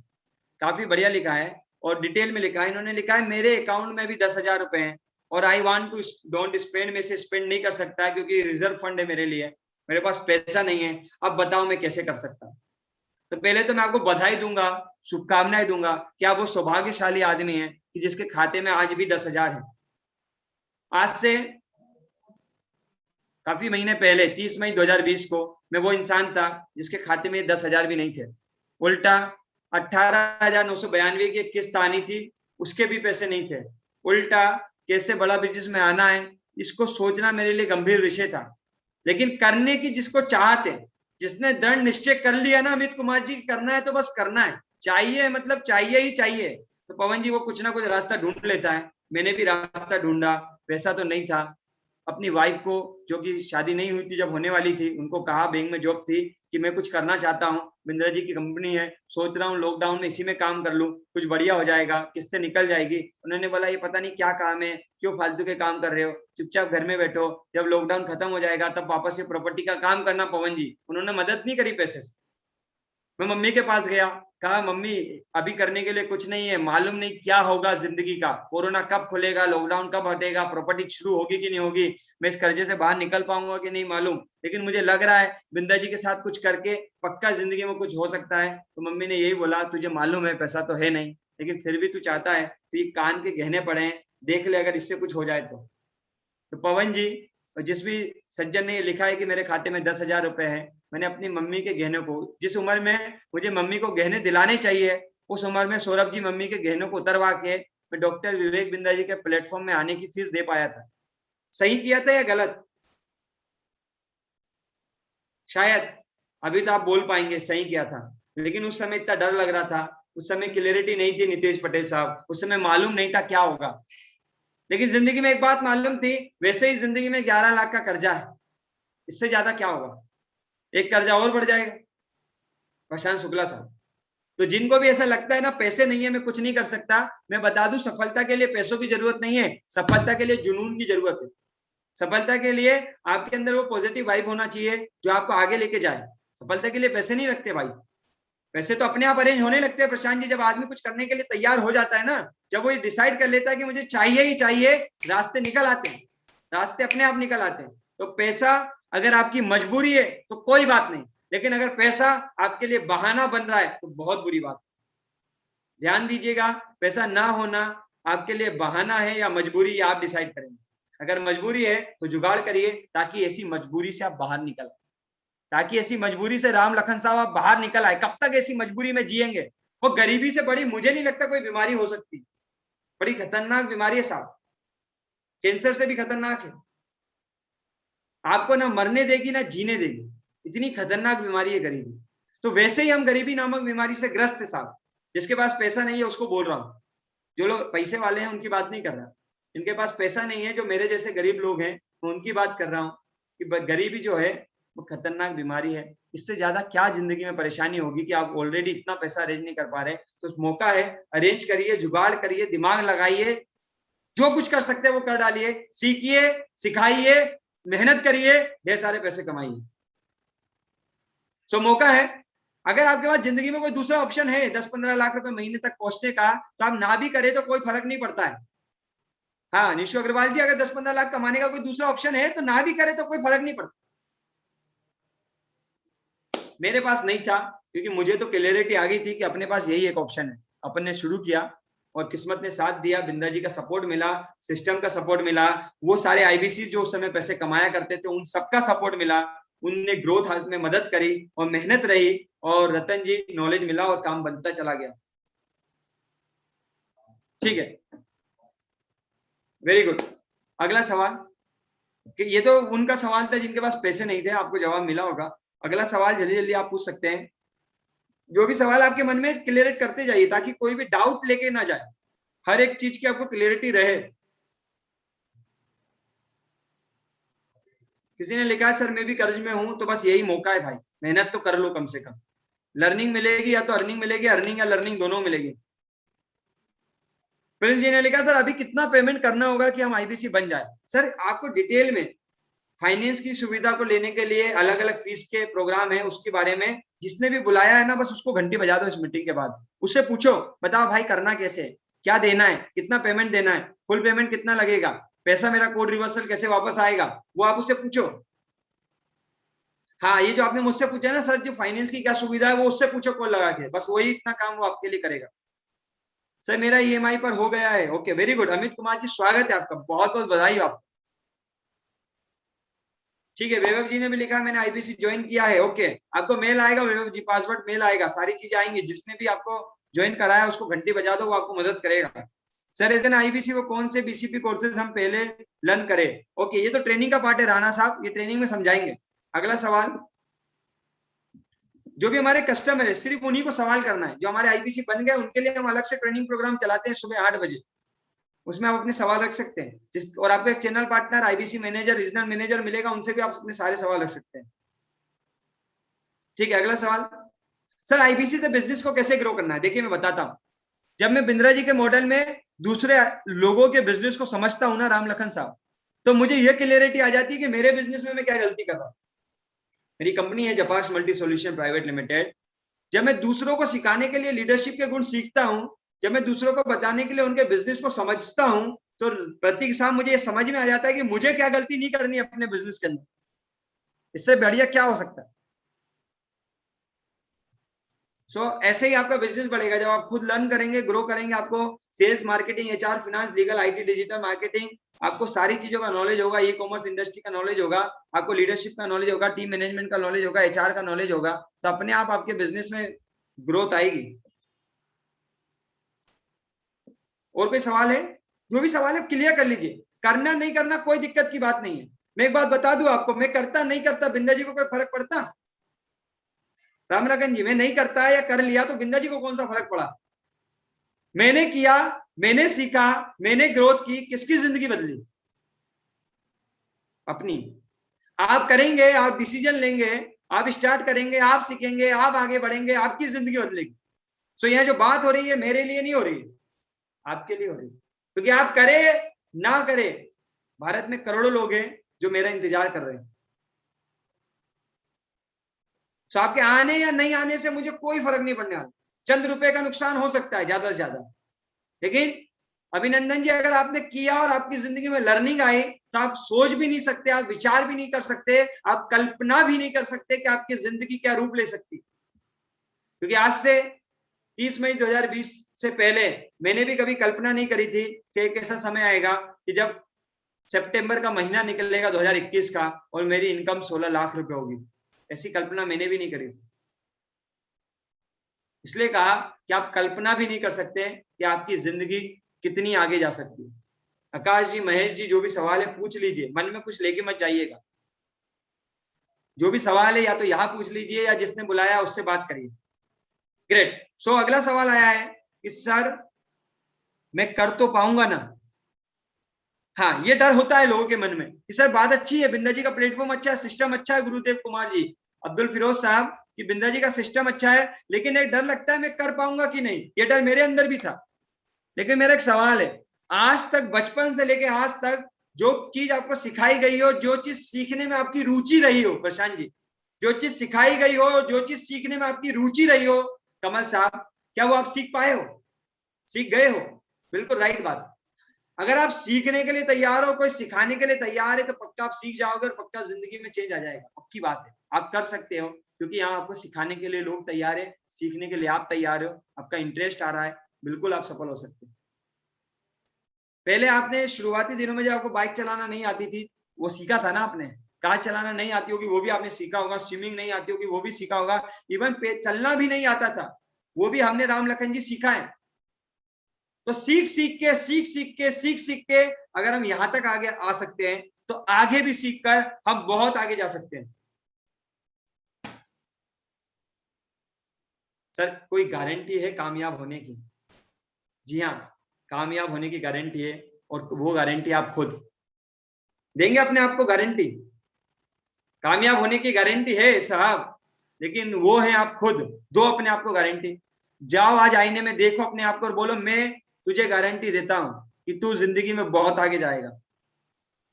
काफी बढ़िया लिखा है और डिटेल में लिखा है। इन्होंने लिखा है मेरे अकाउंट में भी 10,000 रुपए हैं और I want to don't spend, में से स्पेंड नहीं कर सकता क्योंकि रिजर्व फंड है मेरे लिए, मेरे पास पैसा नहीं है। अब बताओ मैं कैसे कर सकता हूँ? तो पहले तो मैं आपको बधाई दूंगा, शुभकामनाएं दूंगा कि आप वो सौभाग्यशाली आदमी हैं कि जिसके खाते में आज भी 10,000 है। आज से काफी महीने पहले 30 मई 2020 को मैं वो इंसान था जिसके खाते में 10,000 भी नहीं थे। उल्टा 18,992 की किस्त आनी थी, उसके भी पैसे नहीं थे। उल्टा कैसे बड़ा बिजनेस में आना है इसको सोचना मेरे लिए गंभीर विषय था। लेकिन करने की जिसको चाहत है, जिसने दृढ़ निश्चय कर लिया ना अमित कुमार जी, करना है तो बस करना है, चाहिए मतलब चाहिए ही चाहिए। तो पवन जी वो कुछ ना कुछ रास्ता ढूंढ लेता है। मैंने भी रास्ता ढूंढा, पैसा तो नहीं था। अपनी वाइफ को, जो कि शादी नहीं हुई थी, जब होने वाली थी, उनको कहा, बैंक में जॉब थी, कि मैं कुछ करना चाहता हूँ, बिंद्रा जी की कंपनी है, सोच रहा हूँ लॉकडाउन में इसी में काम कर लूँ, कुछ बढ़िया हो जाएगा, किस्तें निकल जाएगी। उन्होंने बोला ये पता नहीं क्या काम है, क्यों फालतू के काम कर रहे हो, चुपचाप घर में बैठो, जब लॉकडाउन खत्म हो जाएगा तब वापस से प्रॉपर्टी का काम करना। पवन जी उन्होंने मदद नहीं करी पैसे से। मैं मम्मी के पास गया, कहा मम्मी अभी करने के लिए कुछ नहीं है, मालूम नहीं क्या होगा जिंदगी का, कोरोना कब खुलेगा, लॉकडाउन कब हटेगा, प्रॉपर्टी शुरू होगी कि नहीं होगी, मैं इस कर्जे से बाहर निकल पाऊंगा कि नहीं मालूम, लेकिन मुझे लग रहा है बिंदा जी के साथ कुछ करके पक्का जिंदगी में कुछ हो सकता है। तो मम्मी ने यही बोला, तुझे मालूम है पैसा तो है नहीं, लेकिन फिर भी तू चाहता है तो ये कान के गहने पड़े हैं, देख ले अगर इससे कुछ हो जाए तो पवन जी, जिस भी सज्जन ने लिखा है कि मेरे खाते में 10,000 रुपए है, मैंने अपनी मम्मी के गहनों को, जिस उम्र में मुझे मम्मी को गहने दिलाने चाहिए, उस उम्र में सौरभ जी मम्मी के गहनों को उतरवा के मैं डॉक्टर विवेक बिंदा जी के प्लेटफॉर्म में आने की फीस दे पाया था। सही किया था या गलत? शायद अभी तो आप बोल पाएंगे सही किया था, लेकिन उस समय इतना डर लग रहा था, उस समय क्लियरिटी नहीं थी नीतीश पटेल साहब, उस समय मालूम नहीं था क्या होगा। लेकिन जिंदगी में एक बात मालूम थी, वैसे ही जिंदगी में 11 लाख का कर्जा है, इससे ज्यादा क्या होगा? एक कर्जा और बढ़ जाएगा। प्रशांत शुक्ला साहब, तो जिनको भी ऐसा लगता है ना पैसे नहीं है मैं कुछ नहीं कर सकता, मैं बता दूं सफलता के लिए पैसों की जरूरत नहीं है, सफलता के लिए जुनून की जरूरत है। सफलता के लिए आपके अंदर वो पॉजिटिव वाइब होना चाहिए जो आपको आगे लेके जाए। सफलता के लिए पैसे नहीं लगते भाई, पैसे तो अपने आप अरेंज होने लगते हैं प्रशांत जी। जब आदमी कुछ करने के लिए तैयार हो जाता है ना, जब वो डिसाइड कर लेता है कि मुझे चाहिए ही चाहिए, रास्ते निकल आते हैं, रास्ते अपने आप निकल आते हैं। तो पैसा अगर आपकी मजबूरी है तो कोई बात नहीं, लेकिन अगर पैसा आपके लिए बहाना बन रहा है तो बहुत बुरी बात है। ध्यान दीजिएगा, पैसा ना होना आपके लिए बहाना है या मजबूरी, या आप डिसाइड करेंगे। अगर मजबूरी है तो जुगाड़ करिए ताकि ऐसी मजबूरी से आप बाहर निकल आए, ताकि ऐसी मजबूरी से राम लखन साहब आप बाहर निकल आए। कब तक ऐसी मजबूरी में जिएंगे? वो गरीबी से बड़ी मुझे नहीं लगता कोई बीमारी हो सकती, बड़ी खतरनाक बीमारी है साहब, कैंसर से भी खतरनाक है। आपको ना मरने देगी ना जीने देगी, इतनी खतरनाक बीमारी है गरीबी। तो वैसे ही हम गरीबी नामक बीमारी से ग्रस्त है साहब। जिसके पास पैसा नहीं है उसको बोल रहा हूँ, जो लोग पैसे वाले हैं उनकी बात नहीं कर रहा, इनके पास पैसा नहीं है जो मेरे जैसे गरीब लोग हैं उनकी बात कर रहा हूँ कि गरीबी जो है वो खतरनाक बीमारी है। इससे ज्यादा क्या जिंदगी में परेशानी होगी कि आप ऑलरेडी इतना पैसा अरेंज नहीं कर पा रहे। तो मौका है, अरेंज करिए, जुगाड़ करिए, दिमाग लगाइए, जो कुछ कर सकते हैं वो कर डालिए, सीखिए, सिखाइए, मेहनत करिए, ढेर सारे पैसे कमाइए। सो मौका है। अगर आपके पास जिंदगी में कोई दूसरा ऑप्शन है 10-15 लाख रुपए महीने तक पहुंचने का, तो आप ना भी करें तो कोई फर्क नहीं पड़ता है। हाँ निशु अग्रवाल जी, अगर 10-15 लाख कमाने का कोई दूसरा ऑप्शन है तो ना भी करे तो कोई फर्क नहीं पड़ता। मेरे पास नहीं था क्योंकि मुझे तो क्लियरिटी आ गई थी कि अपने पास यही एक ऑप्शन है। अपन ने शुरू किया और किस्मत ने साथ दिया, बिंद्रा जी का सपोर्ट मिला, सिस्टम का सपोर्ट मिला, वो सारे आईबीसी जो उस समय पैसे कमाया करते थे उन सबका सपोर्ट मिला, उनने ग्रोथ में मदद करी और मेहनत रही, और रतन जी नॉलेज मिला और काम बनता चला गया। ठीक है, वेरी गुड। अगला सवाल, कि ये तो उनका सवाल था जिनके पास पैसे नहीं थे, आपको जवाब मिला होगा। अगला सवाल जल्दी जल्दी आप पूछ सकते हैं, जो भी सवाल आपके मन में क्लियर करते जाइए ताकि कोई भी डाउट लेके ना जाए, हर एक चीज की आपको क्लियरिटी रहे। किसी ने लिखा है सर मैं भी कर्ज में हूं, तो बस यही मौका है भाई, मेहनत तो कर लो, कम से कम लर्निंग मिलेगी, या तो अर्निंग मिलेगी, अर्निंग या लर्निंग दोनों मिलेगी। प्रिंस जी ने लिखा सर अभी कितना पेमेंट करना होगा कि हम आईबीसी बन जाए? सर आपको डिटेल में फाइनेंस की सुविधा को लेने के लिए अलग अलग फीस के प्रोग्राम है, उसके बारे में जिसने भी बुलाया है ना, बस उसको घंटी बजा दो इस मीटिंग के बाद, उससे पूछो बताओ भाई करना कैसे है, क्या देना है, कितना पेमेंट देना है, फुल पेमेंट कितना लगेगा, पैसा मेरा कोड रिवर्सल कैसे वापस आएगा, वो आप उससे पूछो। हाँ ये जो आपने मुझसे पूछा ना सर जो फाइनेंस की क्या सुविधा है, वो उससे पूछो कॉल लगा के, बस वही इतना काम वो आपके लिए करेगा। सर मेरा ईएमआई पर हो गया है। Okay very good. Amit Kumar ji स्वागत है आपका, बहुत बहुत बधाई आपको। ठीक है, वैभव जी ने भी लिखा मैंने आईबीसी ज्वाइन किया है। ओके आपको मेल आएगा वैभव जी, पासवर्ड मेल आएगा, सारी चीजें आएंगी। जिसने भी आपको ज्वाइन कराया उसको घंटी बजा दो, वो आपको मदद करेगा। सर एज एन आईबीसी वो कौन से बीसीपी कोर्सेज हम पहले लर्न करें? ओके ये तो ट्रेनिंग का पार्ट है राणा साहब, ये ट्रेनिंग में समझाएंगे। अगला सवाल, जो भी हमारे कस्टमर है सिर्फ उन्हीं को सवाल करना है, जो हमारे आईबीसी बन गए उनके लिए हम अलग से ट्रेनिंग प्रोग्राम चलाते हैं सुबह 8 बजे, उसमें आप अपने सवाल रख सकते हैं। और आपको एक channel partner IBC manager, regional manager मिलेगा, उनसे भी आप अपने सारे सवाल रख सकते हैं। ठीक है, अगला सवाल, सर आईबीसी से बिजनेस को कैसे ग्रो करना है? देखिए मैं बताता हूँ, जब मैं बिंद्रा जी के मॉडल में दूसरे लोगों के बिजनेस को समझता हूँ ना राम लखन साहब, तो मुझे यह क्लियरिटी आ जाती है कि मेरे बिजनेस में मैं क्या गलती कर रहा हूँ। मेरी कंपनी है जपाक्स मल्टी सॉल्यूशन प्राइवेट लिमिटेड। जब मैं दूसरों को सिखाने के लिए लीडरशिप के गुण सीखता हूं, जब मैं दूसरों को बताने के लिए उनके बिजनेस को समझता हूं, तो प्रतीक साहब मुझे ये समझ में आ जाता है कि मुझे क्या गलती नहीं करनी है अपने बिजनेस के अंदर, इससे बढ़िया क्या हो सकता है। ऐसे ही आपका बिजनेस बढ़ेगा जब आप खुद लर्न करेंगे, ग्रो करेंगे। आपको sales, marketing, HR, finance, legal, IT, digital marketing, आपको सारी चीजों का नॉलेज होगा। ई कॉमर्स इंडस्ट्री का नॉलेज होगा, आपको लीडरशिप का नॉलेज होगा, टीम मैनेजमेंट का नॉलेज होगा, एचआर का नॉलेज होगा, तो अपने आप आपके बिजनेस में ग्रोथ आएगी। और कोई सवाल है? जो भी सवाल है क्लियर कर लीजिए। करना नहीं करना कोई दिक्कत की बात नहीं है। मैं एक बात बता दूं आपको, मैं करता नहीं करता बिंदा जी को कोई फर्क पड़ता? राम लखन जी मैं नहीं करता या कर लिया तो बिंदा जी को कौन सा फर्क पड़ा? मैंने किया, मैंने सीखा, मैंने ग्रोथ की, किसकी जिंदगी बदली? अपनी। आप करेंगे, आप डिसीजन लेंगे, आप स्टार्ट करेंगे, आप सीखेंगे, आप आगे बढ़ेंगे, आपकी जिंदगी बदलेगी। सो यह जो बात हो रही है मेरे लिए नहीं हो रही है, आपके लिए हो रही है, क्योंकि आप करे ना करे, भारत में करोड़ों लोग हैं जो मेरा इंतजार कर रहे हैं। सो आपके आने या नहीं आने से मुझे कोई फर्क नहीं पड़ने वाला। चंद रुपए का नुकसान हो सकता है ज्यादा से ज्यादा, लेकिन अभिनंदन जी, अगर आपने किया और आपकी जिंदगी में लर्निंग आई तो आप सोच भी नहीं सकते, आप विचार भी नहीं कर सकते, आप कल्पना भी नहीं कर सकते कि आपकी जिंदगी क्या रूप ले सकती। क्योंकि आज से 30 मई 2020 से पहले मैंने भी कभी कल्पना नहीं करी थी कि एक ऐसा समय आएगा कि जब सितंबर का महीना निकलेगा 2021 का और मेरी इनकम 16 लाख रुपए होगी। ऐसी कल्पना मैंने भी नहीं करी थी। इसलिए कहा कि आप कल्पना भी नहीं कर सकते कि आपकी जिंदगी कितनी आगे जा सकती है। आकाश जी, महेश जी, जो भी सवाल है पूछ लीजिए, मन में कुछ लेके मत जाइएगा। जो भी सवाल है या तो यहाँ पूछ लीजिए या जिसने बुलाया उससे बात करिए। ग्रेट। सो अगला सवाल आया है कि सर मैं कर तो पाऊंगा ना। हाँ, ये डर होता है लोगों के मन में कि सर बात अच्छी है, बिंदा जी का प्लेटफॉर्म अच्छा है, सिस्टम अच्छा है, गुरुदेव कुमार जी, अब्दुल फिरोज साहब, कि बिंदा जी का सिस्टम अच्छा है, लेकिन एक डर लगता है मैं कर पाऊंगा कि नहीं। ये डर मेरे अंदर भी था। लेकिन मेरा एक सवाल है, आज तक, बचपन से लेके आज तक जो चीज आपको सिखाई गई हो, जो चीज सीखने में आपकी रुचि रही हो, प्रशांत जी, जो चीज सिखाई गई हो, जो चीज सीखने में आपकी रुचि रही हो, कमल साहब, क्या वो आप सीख पाए हो, सीख गए हो? बिल्कुल राइट बात। अगर आप सीखने के लिए तैयार हो, कोई सिखाने के लिए तैयार है, तो पक्का आप सीख जाओगे और पक्का जिंदगी में चेंज आ जाएगा। पक्की बात है, आप कर सकते हो, क्योंकि यहाँ आपको सिखाने के लिए लोग तैयार है, सीखने के लिए आप तैयार हो, आपका इंटरेस्ट आ रहा है, बिल्कुल आप सफल हो सकते हैं। पहले आपने शुरुआती दिनों में जब आपको बाइक चलाना नहीं आती थी, वो सीखा था ना आपने। कार चलाना नहीं आती होगी, वो भी आपने सीखा होगा। स्विमिंग नहीं आती होगी, वो भी सीखा होगा। इवन चलना भी नहीं आता था, वो भी हमने राम लखन जी सीखा है। तो सीख सीख के अगर हम यहां तक आगे आ सकते हैं, तो आगे भी सीखकर हम बहुत आगे जा सकते हैं। सर कोई गारंटी है कामयाब होने की? जी हाँ, कामयाब होने की गारंटी है, और वो गारंटी आप खुद देंगे अपने आप को। गारंटी, कामयाब होने की गारंटी है साहब, लेकिन वो है आप खुद। दो अपने आप को गारंटी। जाओ आज आईने में देखो अपने आप को और बोलो, मैं तुझे गारंटी देता हूं कि तू जिंदगी में बहुत आगे जाएगा।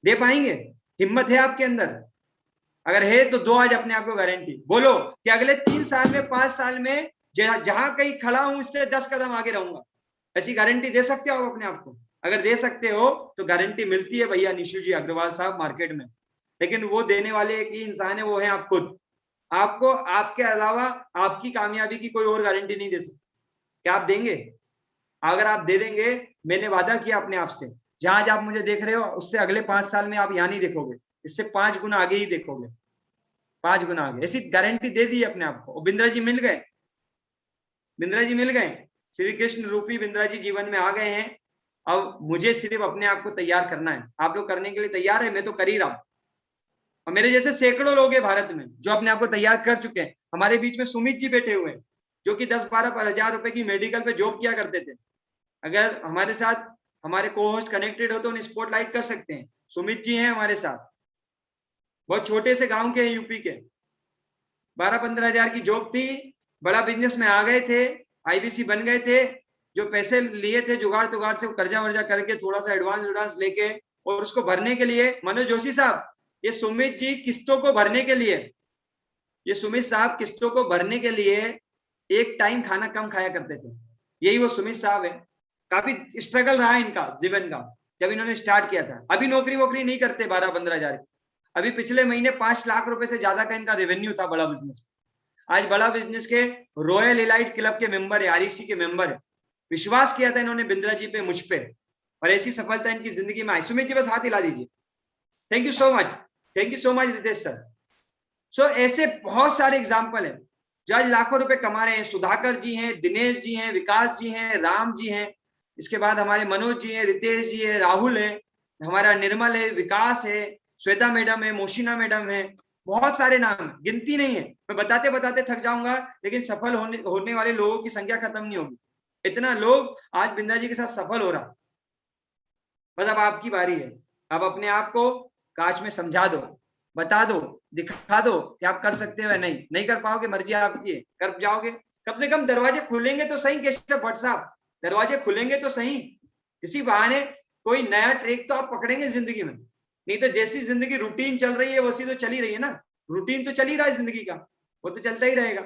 दे पाएंगे? हिम्मत है आपके अंदर? अगर है तो दो आज अपने आप को गारंटी। बोलो कि अगले 3 साल में, 5 साल में जहां कहीं खड़ा हूं उससे 10 कदम आगे रहूंगा। ऐसी गारंटी दे सकते हो आप अपने आप को? अगर दे सकते हो तो गारंटी मिलती है भैया निशु जी अग्रवाल साहब मार्केट में, लेकिन वो देने वाले एक ही इंसान है, वो है आप खुद। आपको आपके अलावा आपकी कामयाबी की कोई और गारंटी नहीं दे सकती। क्या आप देंगे? अगर आप दे देंगे, मैंने वादा किया अपने आप से, जहां आप मुझे देख रहे हो उससे अगले 5 साल में आप यहाँ नहीं देखोगे, इससे 5 गुना आगे ही देखोगे, 5 गुना आगे। ऐसी गारंटी दे दी अपने आप को। बिंद्रा जी मिल गए, बिंद्रा जी मिल गए, श्री कृष्ण रूपी बिंद्रा जी जीवन में आ गए हैं। अब मुझे सिर्फ अपने आप को तैयार करना है। आप लोग करने के लिए तैयार है? मैं तो कर ही रहा हूं, और मेरे जैसे सैकड़ों लोग हैं भारत में जो अपने आप को तैयार कर चुके हैं। हमारे बीच में सुमित जी बैठे हुए हैं, जो कि 10-12 हजार रुपए की मेडिकल पे जॉब किया करते थे। अगर हमारे साथ हमारे को होस्ट कनेक्टेड हो तो उन्हें स्पॉटलाइट कर सकते हैं। सुमित जी हैं हमारे साथ, बहुत छोटे से गांव के हैं, यूपी के। 12-15 हजार की जॉब थी, बड़ा बिजनेस में आ गए थे, आईबीसी बन गए थे। जो पैसे लिए थे जुगाड़ तुगाड़ से, कर्जा वर्जा करके, थोड़ा सा एडवांस लेके, और उसको भरने के लिए, मनोज जोशी साहब, ये सुमित जी किस्तों को भरने के लिए, ये सुमित साहब किस्तों को भरने के लिए एक टाइम खाना कम खाया करते थे। यही वो सुमित साहब है। काफी स्ट्रगल रहा इनका जीवन का जब इन्होंने स्टार्ट किया था। अभी नौकरी वोकरी नहीं करते 12-15 हजार की। अभी पिछले महीने 5 लाख रुपए से ज्यादा का इनका रेवेन्यू था बड़ा बिजनेस। आज बड़ा बिजनेस के रॉयल एलाइट क्लब के मेंबर है, आरईसी के मेंबर है। विश्वास किया था इन्होंने बिंद्रा जी पे, मुझ पे, और ऐसी सफलता इनकी जिंदगी में आई। सुमित जी बस हाथ हिला दीजिए। Thank you so much, thank you so much Ritesh sir. So ऐसे बहुत सारे एग्जाम्पल है जो आज लाखों रुपए कमा रहे हैं। सुधाकर जी हैं, दिनेश जी हैं, विकास जी हैं, राम जी हैं, इसके बाद हमारे मनोज जी हैं, रितेश जी है, राहुल है, हमारा निर्मल है, विकास है, श्वेता मैडम है, मोशिना मैडम है। बहुत सारे नाम, गिनती नहीं है, मैं बताते बताते थक जाऊंगा, लेकिन सफल होने वाले लोगों की संख्या खत्म नहीं होगी। इतना लोग आज बिंदा जी के साथ सफल हो रहा। बस अब आपकी बारी है। अब अपने आप को कांच में समझा दो बता दो, दिखा दो कि आप कर सकते हो या नहीं। नहीं कर पाओगे, मर्जी आपकी है, कर जाओगे। कम से कम दरवाजे खुलेंगे तो सही केशव भट्ट साहब, दरवाजे खुलेंगे तो सही। इसी बहाने कोई नया ट्रैक तो आप पकड़ेंगे जिंदगी में। नहीं तो जैसी जिंदगी रूटीन चल रही है वैसी तो चली रही है ना, रूटीन तो चल ही रहा है जिंदगी का, वो तो चलता ही रहेगा।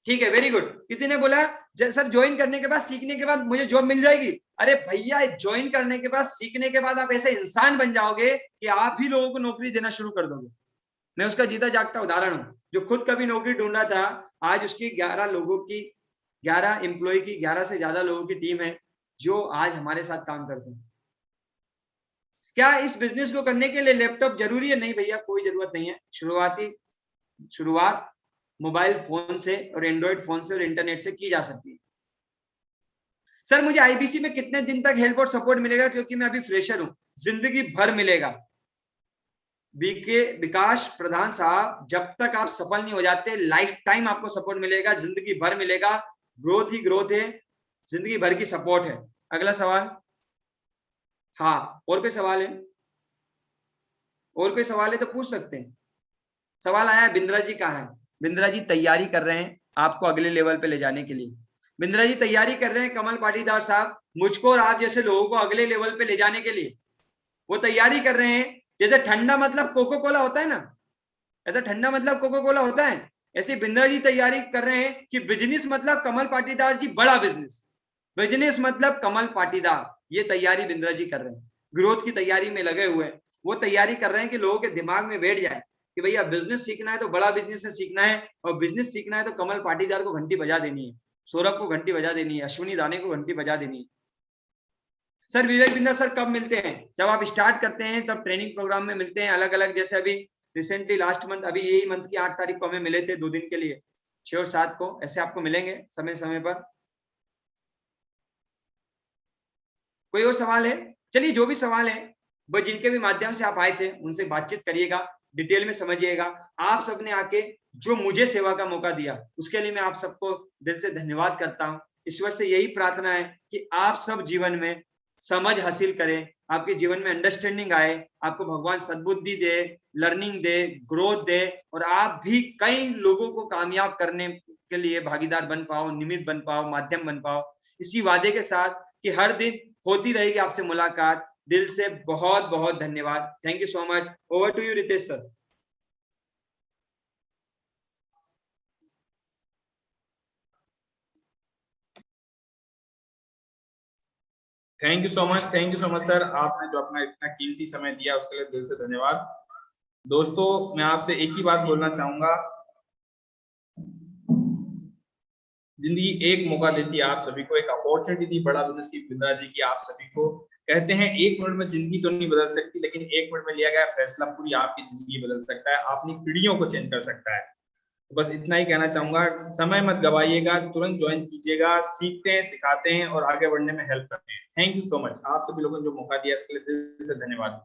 ठीक है, वेरी गुड। किसी ने बोला सर ज्वाइन करने के बाद, सीखने के बाद मुझे जॉब मिल जाएगी। अरे भैया, ज्वाइन करने के बाद, सीखने के बाद आप ऐसे इंसान बन जाओगे कि आप ही लोगों को नौकरी देना शुरू कर दोगे। मैं उसका जीता जागता उदाहरण हूं। जो खुद कभी नौकरी ढूंढा था, आज उसकी 11 लोगों की, 11 एम्प्लॉय की, 11 से ज्यादा लोगों की टीम है जो आज हमारे साथ काम करते हैं। क्या इस बिजनेस को करने के लिए लैपटॉप जरूरी है? नहीं भैया, कोई जरूरत नहीं है। शुरुआत मोबाइल फोन से और एंड्रॉइड फोन से और इंटरनेट से की जा सकती है। सर मुझे आईबीसी में कितने दिन तक हेल्प और सपोर्ट मिलेगा, क्योंकि मैं अभी फ्रेशर हूं? जिंदगी भर मिलेगा बीके विकास प्रधान साहब। जब तक आप सफल नहीं हो जाते, लाइफ टाइम आपको सपोर्ट मिलेगा, जिंदगी भर मिलेगा। ग्रोथ ही ग्रोथ है, जिंदगी भर की सपोर्ट है। अगला सवाल। हाँ, और कोई सवाल है? और कोई सवाल है तो पूछ सकते हैं। सवाल आया है, बिंद्रा जी कहाँ है? बिंद्रा जी तैयारी कर रहे हैं आपको अगले लेवल पे ले जाने के लिए। बिंद्रा जी तैयारी कर रहे हैं कमल पाटीदार साहब, मुझको और आप जैसे लोगों को अगले लेवल पे ले जाने के लिए। वो तैयारी कर रहे हैं। जैसे ठंडा मतलब कोको कोला होता है ना, ऐसा ठंडा मतलब कोको कोला होता है, ऐसे बिंद्रा जी तैयारी कर रहे हैं कि बिजनेस मतलब कमल पाटीदार जी, बड़ा बिजनेस, बिजनेस मतलब कमल पाटीदार। ये तैयारी बिंद्रा जी कर रहे हैं, ग्रोथ की तैयारी में लगे हुए हैं। वो तैयारी कर रहे हैं कि लोगों के दिमाग में बैठ जाए कि भैया बिजनेस सीखना है तो बड़ा बिजनेस से सीखना है, और बिजनेस सीखना है तो कमल पाटीदार को घंटी बजा देनी है, सौरभ को घंटी बजा देनी है, अश्विनी दाने को घंटी बजा देनी है। सर विवेक बिंद्रा सर कब मिलते हैं? जब आप स्टार्ट करते हैं तब ट्रेनिंग प्रोग्राम में मिलते हैं अलग अलग। जैसे अभी रिसेंटली लास्ट मंथ, अभी यही मंथ की 8 तारीख को हमें मिले थे 2 दिन के लिए, 6 और 7 को। ऐसे आपको मिलेंगे समय समय पर। कोई और सवाल है? चलिए, जो भी सवाल है वो जिनके भी माध्यम से आप आए थे उनसे बातचीत करिएगा, डिटेल में समझिएगा। आप सबने आके जो मुझे सेवा का मौका दिया उसके लिए मैं आप सबको दिल से धन्यवाद करता हूं। ईश्वर से यही प्रार्थना है कि आप सब जीवन में समझ हासिल करें, आपके जीवन में अंडरस्टैंडिंग आए, आपको भगवान सद्बुद्धि दे, लर्निंग दे, ग्रोथ दे, और आप भी कई लोगों को कामयाब करने के लिए भागीदार बन पाओ, निमित्त बन पाओ, माध्यम बन पाओ। इसी वादे के साथ कि हर दिन होती रहेगी आपसे मुलाकात। दिल से बहुत बहुत धन्यवाद। Thank you so much. Over to you Ritesh sir.
Thank you so much sir. आपने जो अपना इतना कीमती समय दिया उसके लिए दिल से धन्यवाद। दोस्तों, मैं आपसे एक ही बात बोलना चाहूंगा, जिंदगी एक मौका देती है आप सभी को, एक अपॉर्चुनिटी दी बड़ा बिजनेस की बिंद्रा जी की आप सभी को। कहते हैं 1 मिनट में जिंदगी तो नहीं बदल सकती, लेकिन 1 मिनट में लिया गया फैसला पूरी आपकी जिंदगी बदल सकता है, अपनी पीढ़ियों को चेंज कर सकता है। तो बस इतना ही कहना चाहूंगा, समय मत गवाइएगा, तुरंत ज्वाइन कीजिएगा। सीखते हैं, सिखाते हैं और आगे बढ़ने में हेल्प करते हैं। Thank you so much. आप सभी लोगों ने जो मौका दिया इसके लिए दिल से धन्यवाद।